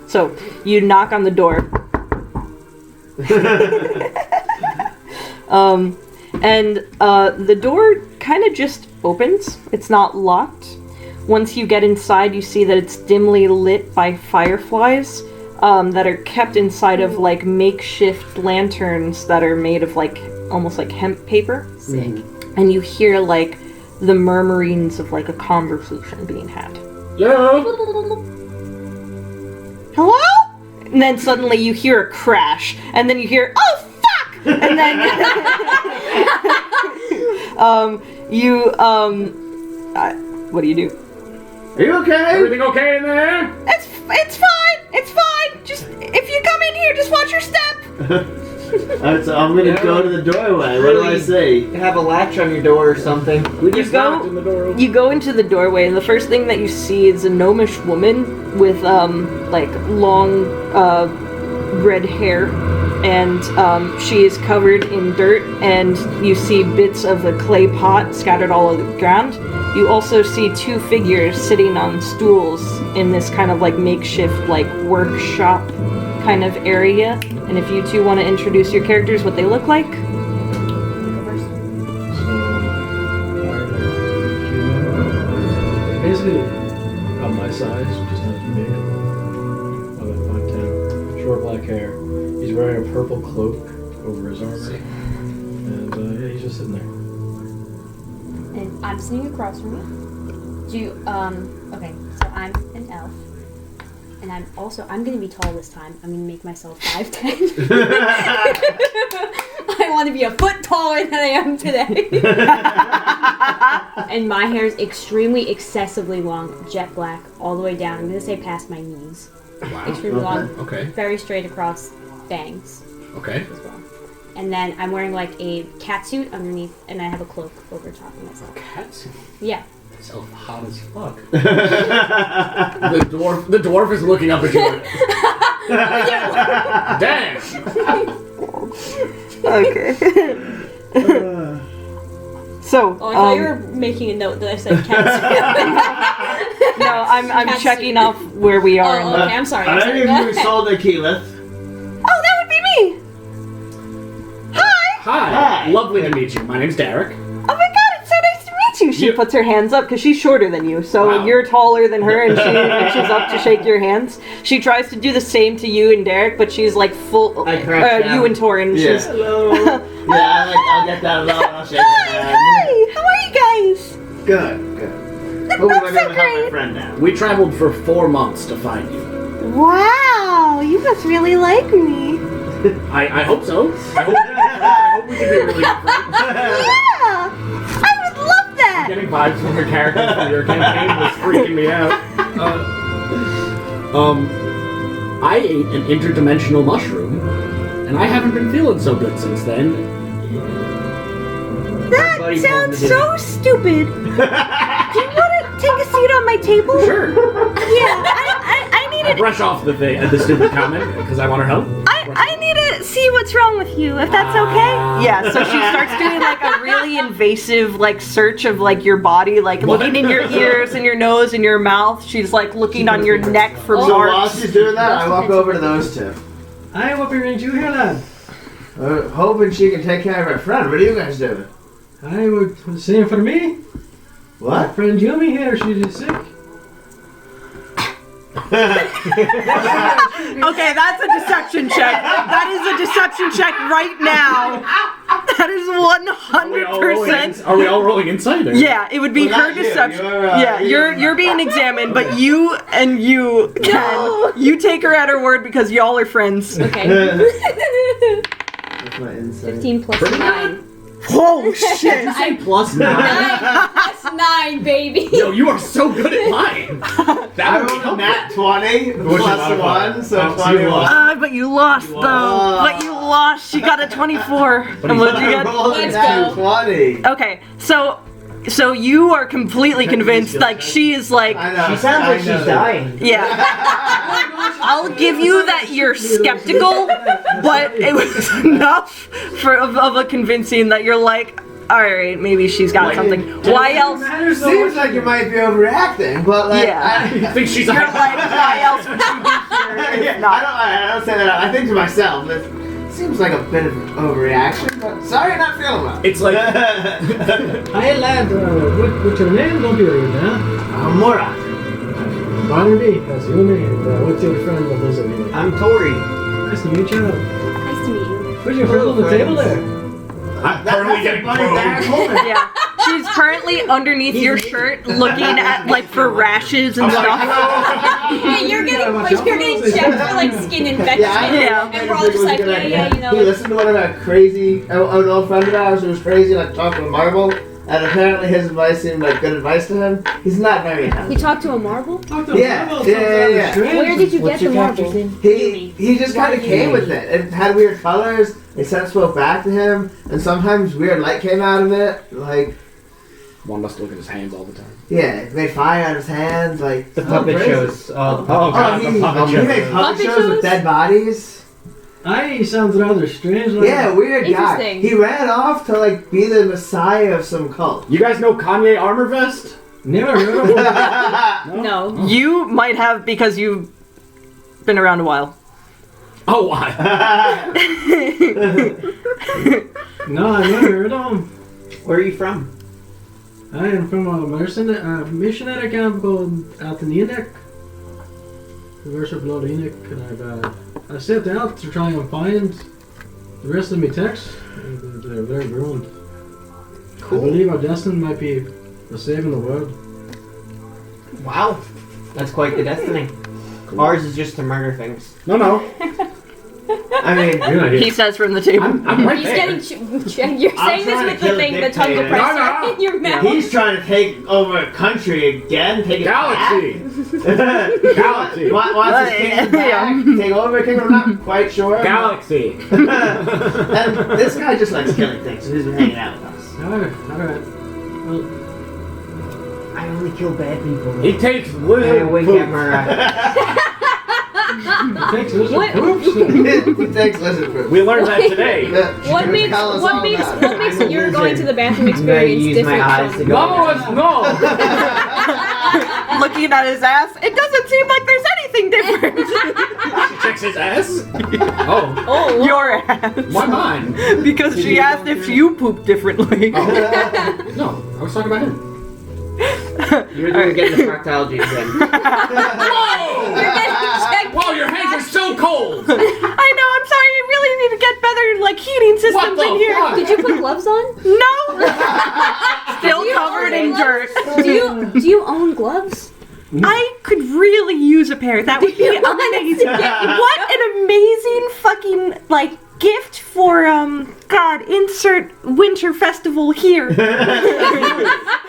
So, you knock on the door. The door kind of just opens. It's not locked. Once you get inside, you see that it's dimly lit by fireflies. that are kept inside of like makeshift lanterns that are made of like almost like hemp paper. Sick. And you hear like the murmurings of like a conversation being had. Yeah. Hello? And then suddenly you hear a crash, and then you hear, oh fuck! And then what do you do? Are you okay? Everything okay in there? It's fine. It's fine. Just if you come in here, just watch your step. Alright, so I'm gonna go to the doorway. What do I say? Have a latch on your door or something. We just go- knocked and the door open. You go into the doorway, and the first thing that you see is a gnomish woman with like long red hair, and she is covered in dirt, and you see bits of a clay pot scattered all over the ground. You also see two figures sitting on stools in this kind of like makeshift like workshop kind of area. And if you two want to introduce your characters, what they look like. Basically, about my size, just not as big. About 5'10", short black hair. He's wearing a purple cloak over his armor, and yeah, he's just sitting there. And I'm sitting across from you. Do you, okay, so I'm an elf. And I'm gonna be tall this time. I'm gonna make myself 5'10". I want to be a foot taller than I am today. And my hair is extremely excessively long, jet black, all the way down. I'm gonna say past my knees. Wow. Extremely long, Okay. very straight across, bangs Okay. as well. And then I'm wearing like a catsuit underneath, and I have a cloak over top of myself. Cats. Yeah. Self hot as fuck. the dwarf is looking up at you. Damn. Okay. So, Oh, I thought you were making a note that I said catsuit. no, I'm Catsuit. checking off where we are. Oh, okay, I'm sorry. Are any of you sold a keyleth? Oh, that would be me. Hi. Hi. Hi. Lovely to meet you. My name's Derek. Oh my god, it's so nice to meet you. She You- puts her hands up because she's shorter than you, so Wow. you're taller than her, and she reaches up to shake your hands. She tries to do the same to you and Derek, but she's like full. I crouch down. You and Torin. Yeah. She's. Hello. Yeah, I'll get down low and I'll shake your hand. Hi. How are you guys? Good, good. But we might be able to help my friend now. We traveled for 4 months to find you. Wow, you must really like me. I hope so. I hope we can be really good friends. Yeah, I would love that. Getting vibes from your character from your campaign was freaking me out. I ate an interdimensional mushroom, and I haven't been feeling so good since then. That Buddy sounds told me so stupid. Do you want to take a seat on my table? Sure. Yeah, I need I brush off the stupid comment because I want her help. I need to see what's wrong with you, if that's okay. Yeah, so she starts doing like a really invasive like search of like your body, like What? looking in your ears and your nose and your mouth. She's like looking on your neck for So while marks. she's doing that, I walk over to those two. Hi, what brings you here, lad? Hoping she can take care of her friend. What are you guys doing? I would same for me. My What? friend Yumi here, she's just sick. Okay, that's a deception check. That is a deception check right now. That is 100%. Are we all rolling insight? Or? Yeah, it would be Well, her not you. deception. You're, You're being examined, but you and you can. You take her at her word because y'all are friends. Okay. That's my insight. 15 plus Pretty 9. Oh shit! Say plus 9. 9 plus 9, baby. Yo, you are so good at lying. That I would be rolled a helpful. nat 20 Which is plus modified. 1, so Oh, so you 21. lost. But you lost though. But you lost. You got a 24. And what did you I get? rolled a Let's nat go. 20. Okay, so you are completely convinced. Like she is like. I know. She sounds like I know. she's dying. Yeah. I'll give you that you're skeptical, but it was enough of a convincing that you're like, alright, maybe she's got Like, something. Why else? Seems like you might be overreacting, but like, Yeah. I think she's You're like, why else would she be here? I don't say that. I think to myself, that seems like a bit of an overreaction, but sorry, not feeling well. It's like Hi, lad. What's your name? Don't be rude, huh? Mora. Barnaby, that's you and me. And, what's your friend Elizabeth? I'm Tori. Nice to meet you. Nice to meet you. Where's your friend on the table there? I'm currently getting probed. Yeah. She's currently underneath your shirt looking at, like, for rashes and stuff. Yeah, you're getting checked for like skin infection. Yeah. And we're all just like, yeah, you know. He listened to one of our crazy, an old friend of ours who was crazy, like talking to Marvel, and apparently his advice seemed like good advice to him. He's not very You happy. talked to a marble? Yeah. Where did you get the marble? He just kind of came with it. It had weird colors. They said it spoke back to him, and sometimes weird light came out of it. Like, One must look at his hands all the time. yeah, it made fire out of his hands. Like, The puppet crazy. shows. he made puppet shows with dead bodies. He sounds rather strange. Like, Yeah, weird guy. Interesting. He ran off to like be the messiah of some cult. You guys know Kanye Armor Vest? Never heard of him. No. You might have because you've been around a while. Oh, why? No, I never heard of him. Where are you from? I am from a missionary camp called Altaninek. We worship Lord Enoch, and I set out to try and find the rest of my texts. And they're very ruined. I believe our destiny might be the saving the world. Wow. That's quite the destiny. Ours is just to murder things. No. I mean, You're not He here. says from the table. I'm right He's there. getting you're saying trying this with to the kill a thing, the tongue dictator. compressor No. in your mouth. He's trying to take over a country again. Take it Galaxy. back. Galaxy. Wants his kingdom back. Take over a kingdom. I'm not quite sure. Galaxy. And this guy just likes killing things, so he's been hanging out with us. Alright. Well, I only kill bad people. He takes Hey, lizard wink poop. at Mariah. it takes us What- proofs. He takes lizard fruit. We learned that today. What makes your going to the bathroom I'm gonna experience use my different eyes to from go. No. Looking at his ass, it doesn't seem like there's anything different. She checks his ass? Oh. Oh, Your ass. Why mine? Because she asked if you poop differently. No, I was talking about him. You're gonna get the proctology again. Whoa! checked. Whoa, your hands are so cold! I know, I'm sorry, you really need to get better, like, heating What systems the in here. fuck? Did you put gloves on? No! Still covered in dirt. Do you own gloves? I could really use a pair. That would be amazing. What an amazing fucking, like, gift for, God, insert winter festival here.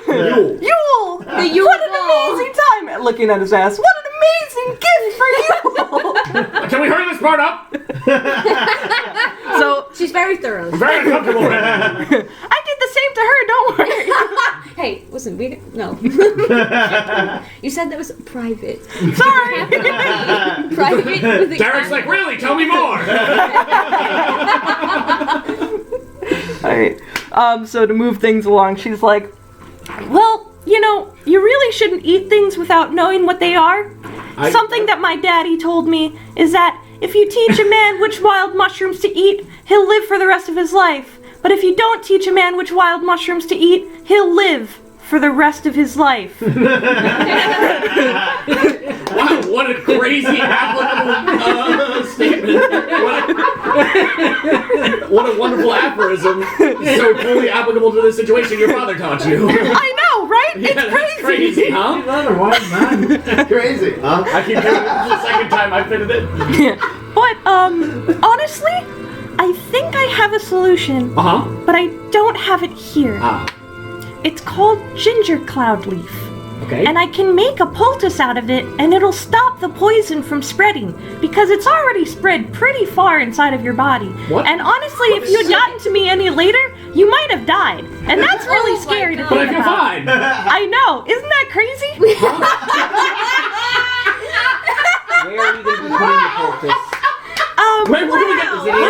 Yule. Yule! The Yule What an ball. amazing time! Looking at his ass. What an amazing gift for Yule! Can we hurry this part up? So, She's very thorough. I'm very uncomfortable right now. I did the same to her, don't worry. Hey, listen, no. You said that was private. Sorry. Private with the Derek's like, really? Tell me more! Alright. So to move things along, she's like, well, you know, you really shouldn't eat things without knowing what they are. Something that my daddy told me is that if you teach a man which wild mushrooms to eat, he'll live for the rest of his life. But if you don't teach a man which wild mushrooms to eat, he'll live for the rest of his life. Wow, what a crazy applicable statement. What a wonderful aphorism. So fully applicable to the situation your father taught you. I know, right? Yeah, It's that's crazy, huh? He's not a wise man. Crazy, huh? I keep doing it. This is the second time I fitted it. But, honestly, I think I have a solution, Uh-huh. but I don't have it here. Ah, It's called ginger cloud leaf. okay. And I can make a poultice out of it, and it'll stop the poison from spreading, because it's already spread pretty far inside of your body. What? And honestly, if you had gotten to me any later, you might have died. And that's really Oh my scary to God. But I think feel about. fine. I know, isn't that crazy? Where are you gonna be putting the poultice? Wait, where do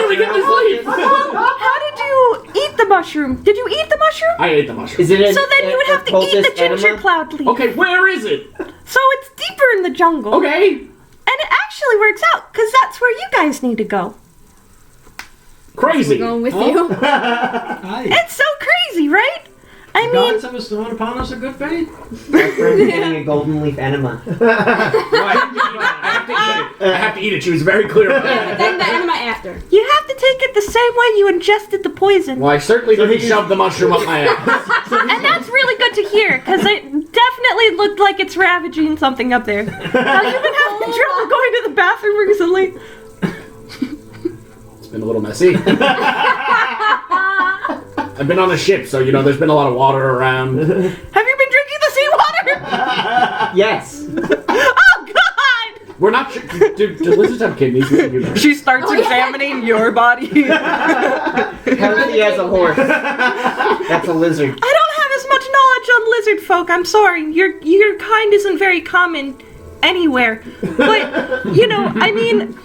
we get this leaf? How did you eat the mushroom? Did you eat the mushroom? I ate the mushroom. Is it a, So then you would have to eat the ginger cloud leaf. Okay, where is it? So it's deeper in the jungle. Okay. And it actually works out, because that's where you guys need to go. Crazy. Going with you. Aye. It's so crazy, right? I I mean, Gods have bestowed upon us a good fate. My friend's getting a golden leaf enema. No, I have to eat it. She was very clear about that. Then the enema after. you have to take it the same way you ingested the poison. Well, I certainly didn't shove the mushroom up my ass. And that's really good to hear, because it definitely looked like it's ravaging something up there. Have you been having trouble going to the bathroom recently? It's been a little messy. I've been on a ship, so there's been a lot of water around. Have you been drinking the seawater? Yes. Oh, God! We're not sure. Do lizards have kidneys? We can do that. She starts examining your body. Healthy as a horse. That's a lizard. I don't have as much knowledge on lizard folk. I'm sorry. Your kind isn't very common anywhere. But I mean,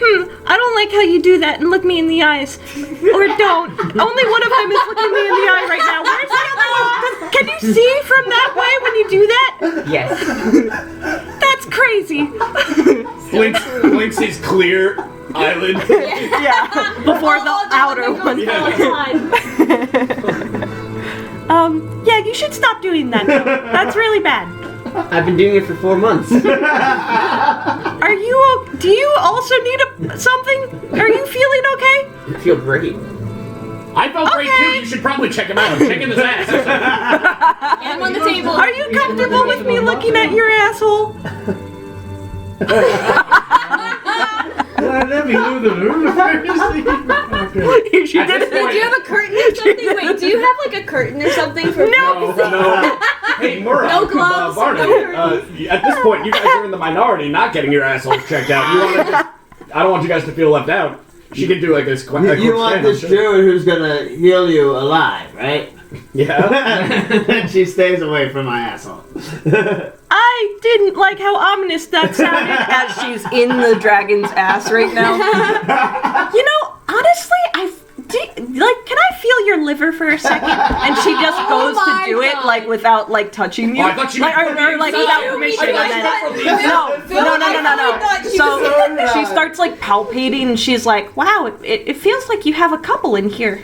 I don't like how you do that and look me in the eyes. Or don't. Only one of them is looking me in the eye right now. Where's the other one? Can you see from that way when you do that? Yes. That's crazy. Blinks his clear eyelid. Yeah. Before the outer one. Yeah, you should stop doing that. That's really bad. I've been doing it for 4 months. Do you also need something? Are you feeling okay? I feel great. I felt great too. You should probably check him out. I'm checking his ass. I'm on the table. Are you comfortable with me looking at your asshole? Let me move the room. She did it. Do you have a curtain or something? Wait, do you have like a curtain or something for No. Hey, Mura. No gloves, Barney, no at this point, you guys are in the minority, not getting your assholes checked out. I don't want you guys to feel left out. She can do like this. You want this druid who's gonna heal you alive, right? Yeah. She stays away from my asshole. I didn't like how ominous that sounded as she's in the dragon's ass right now. Honestly, can I feel your liver for a second? And she just goes to do it, like, without, like, touching you. Oh, I thought she like, or like, without permission. And then, no. So she starts, like, palpating, and she's like, wow, it feels like you have a couple in here.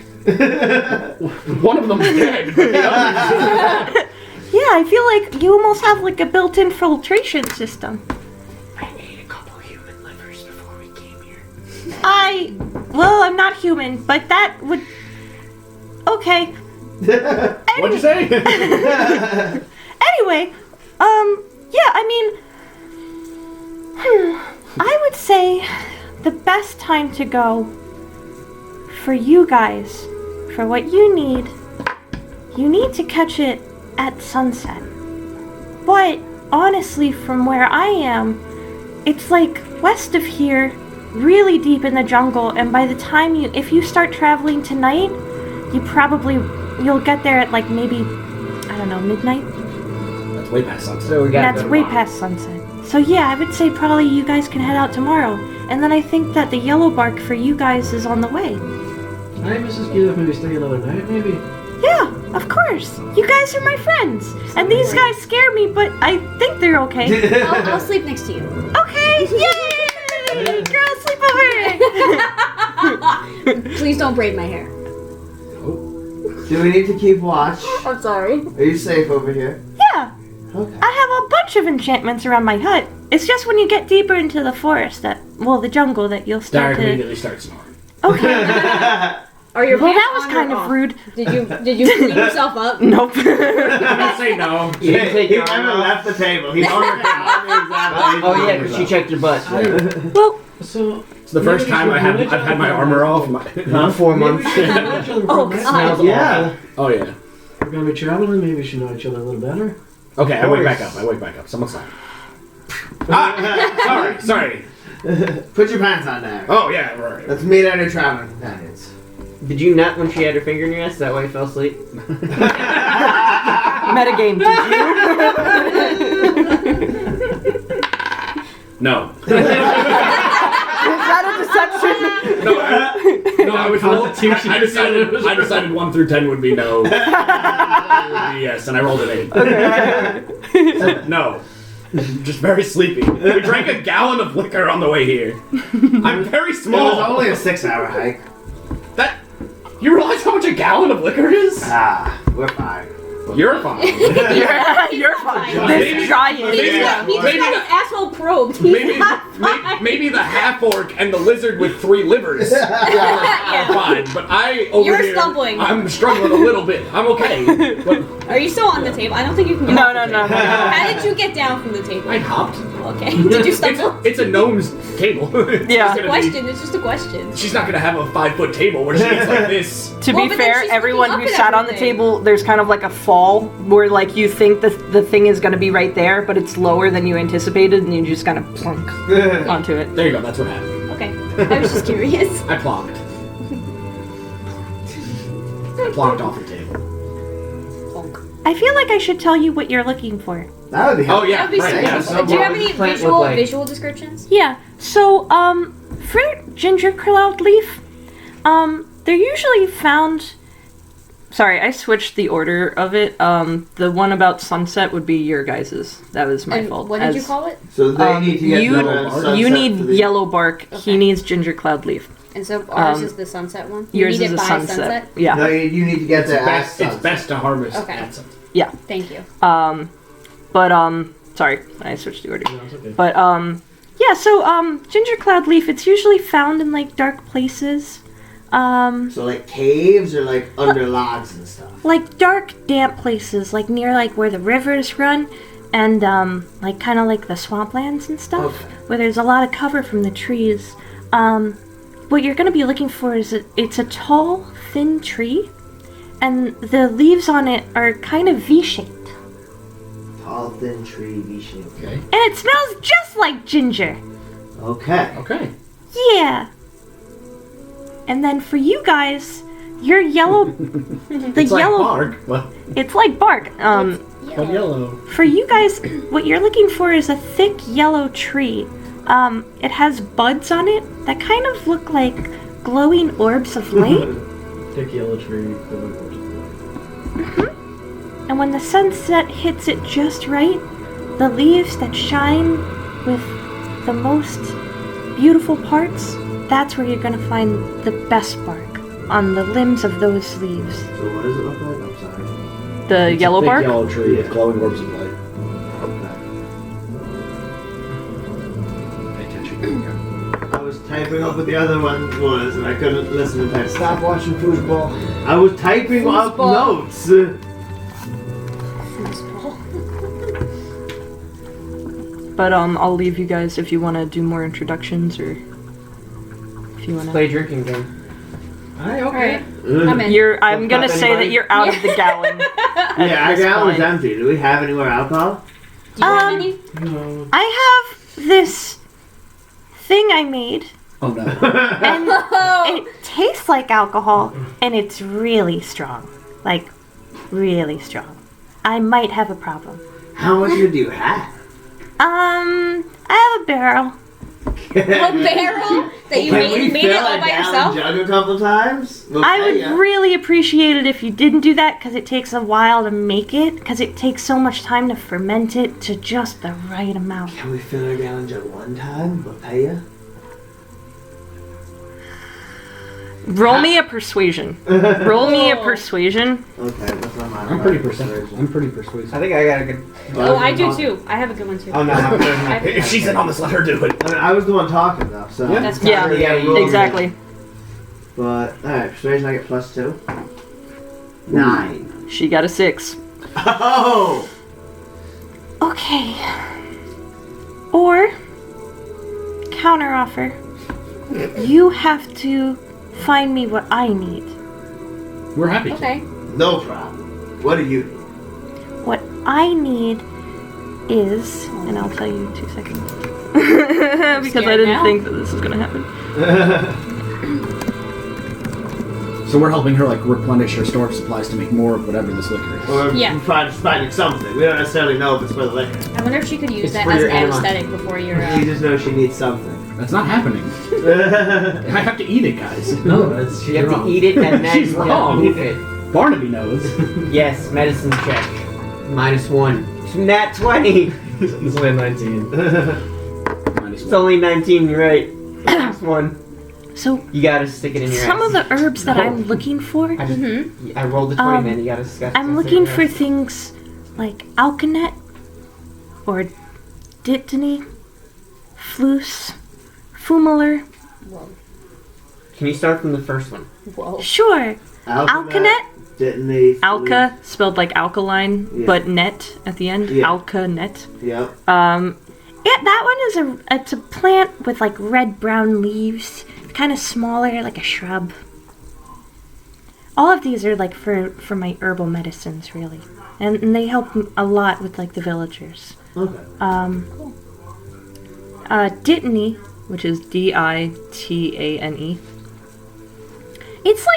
One of them's dead. But the other Yeah, I feel like you almost have, like, a built-in filtration system. I ate a couple human livers before we came here. Well, I'm not human, but that would... Okay. What'd you say? Anyway, yeah, I mean... I would say the best time to go for you guys, for what you need to catch it at sunset. But honestly, from where I am, it's like west of here, really deep in the jungle, and by the time if you start traveling tonight, you'll get there at like maybe, I don't know, midnight? That's way past sunset. So we got That's way past sunset. So yeah, I would say probably you guys can head out tomorrow. And then I think that the yellow bark for you guys is on the way. Hey, Mrs. Gill, maybe stay another night, maybe? Yeah, of course. You guys are my friends. And these guys scare me, but I think they're okay. I'll sleep next to you. Okay, yay! Girl, sleep over. Please don't braid my hair. Do we need to keep watch? I'm sorry. Are you safe over here? Yeah, Okay. I have a bunch of enchantments around my hut. It's just when you get deeper into the forest the jungle that you'll start Dark to... immediately starts snoring. Okay. Are your Well, pants that was on kind or of off? rude. Did you clean yourself up? Nope. I'm gonna say no. You didn't take He your never armor off? left the table. He's on her Oh yeah, because she checked your butt. Well, So, It's the first time I've had my armor off. Huh? 4 months. Maybe we should know each other for Oh, a minute. God. Yeah. Oh yeah. We're gonna be traveling, maybe we should know each other a little better. Okay, I wake back up. Someone's silent. Sorry. Put your pants on there. Oh yeah, right. Let's meet at a traveling companions. Did you nut when she had her finger in your ass? Is that why you fell asleep? metagame, did you? No. Is that a deception? No, I was Constitution. I decided 1 through 10 would be no. It would be yes, and I rolled an 8. So, no. Just very sleepy. We drank a gallon of liquor on the way here. I'm very It was small. only a 6-hour hike. You realize how much a gallon of liquor is? Ah, We're fine. You're fine. You're fine. Maybe- This giant. maybe- He just maybe got the- his asshole probed. He's Maybe, not fine. maybe the half orc and the lizard with 3 livers are fine, but I over You're here, stumbling. I'm struggling a little bit. I'm okay. But Are you still on the table? I don't think you can get No, off no, the no, table. no. How did you get down from the table? I hopped. Okay. Did you stumble? It's a gnome's table. It's Yeah. just gonna be- Question. It's just a question. she's not gonna have a 5-foot table where she eats like this. To Well, be but then fair, she's everyone looking who up sat at on the everything. table, there's kind of like a fall where like you think the thing is going to be right there, but it's lower than you anticipated, and you just kind of plunk onto it. There you go. That's what happened. Okay. I was just curious. I plonked. I plonked off the table. Bonk. I feel like I should tell you what you're looking for. That would be Oh helpful. yeah, That'd be right. sweet. Yeah. so Do you have what any does plant visual look like? visual descriptions? Yeah, so, for ginger cloud leaf, they're usually found. Sorry, I switched the order of it. The one about sunset would be your guys's. That was my And fault. what did you As- call it? So they need to get you- the sunset You need for the- yellow bark. Okay. He needs ginger cloud leaf. And so ours Um, is the sunset one. You Yours need is it a by sunset. Yeah. No, you need to get It's the best, ass it's best to harvest Okay. at sunset. Thank you. Sorry, I switched the order. No, it's okay. But yeah, so, ginger cloud leaf, it's usually found in, like, dark places. So like caves or like under logs and stuff. Like dark, damp places, like near, like, where the rivers run, and, like, kind of like the swamplands and stuff, Okay. where there's a lot of cover from the trees. What you're gonna be looking for is it's a tall, thin tree, and the leaves on it are kind of V-shaped. Tall, thin tree, V-shaped. Okay. And it smells just like ginger. Okay. Okay. Yeah. And then for you guys, your yellow, the It's like yellow, bark. Well, it's like bark. But yellow. For you guys, what you're looking for is a thick yellow tree. It has buds on it that kind of look like glowing orbs of light. Thick yellow tree. And when the sunset hits it just right, the leaves that shine with the most beautiful parts, that's where you're gonna find the best bark, on the limbs of those leaves. So what does it look like? I'm sorry. the It's a yellow thick bark. yellow tree with glowing orbs of light. pay attention. Here we go. I was typing up what the other one was and I couldn't listen to type. Stop watching foosball. I was typing up Foosball. notes. But I'll leave you guys if you want to do more introductions or if you want to. Play a drinking game. Alright, Alright. I'm in. I'm gonna say that you're out of the gallon. Yeah, our this gallon's point. empty. Do we have any more alcohol? Do you have any? No. I have this thing I made, Oh no. and Oh! it tastes like alcohol, and it's really strong. Like, really strong. I might have a problem. How much do you have? I have a barrel. A barrel that you Can made, we you made it fill all a by gallon yourself? jug a couple times? We'll I pay would ya. really appreciate it if you didn't do that, because it takes a while to make it, because it takes so much time to ferment it to just the right amount. Can we fill our gallon jug one time? We'll pay ya. Roll me a persuasion. Roll me a persuasion. Okay, that's not mine. I'm pretty persuasive. I'm pretty persuasive. I think I got a good. Oh, I do too. I have a good one too. Oh no. If she's in on this, let her do it. I mean, I was the one talking though, so. Yeah. That's Yeah, Yeah, exactly. But, alright, persuasion I get +2. 9. She got a 6. Oh! Okay. Or, counteroffer, you have to find me what I need. We're happy. Okay. No problem. What do you need? What I need is, and I'll tell you in 2 seconds. Because I scared didn't now. think that this was gonna happen. So we're helping her like replenish her store of supplies to make more of whatever this liquor is. Or Yeah. finding something. We don't necessarily know if it's for the liquor. I wonder if she could use It's that for as your an anima. anesthetic before your. She just knows she needs something. That's not happening. I have to eat it, guys. No, that's You have wrong. to eat it and then She's wrong. leave it. Barnaby knows. Yes, medicine check. -1. Nat 20. It's only a 19. Minus It's one. only 19. You're right. -1. So You gotta stick it in your some ass. of the herbs that I'm looking for, I rolled the 20, man. You gotta discuss. I'm looking for things like alkanet or dittany, flus, fumilar. Whoa. Can you start from the first one? Whoa. Sure, alkanet. Didn't they? Alka, spelled like alkaline, Yeah. but net at the end. Yeah. Alkanet. Yep. Yeah, that one is it's a plant with like red-brown leaves, kind of smaller, like a shrub. All of these are like for my herbal medicines, really, and they help a lot with like the villagers. Okay. Dittany, which is Ditane. It's like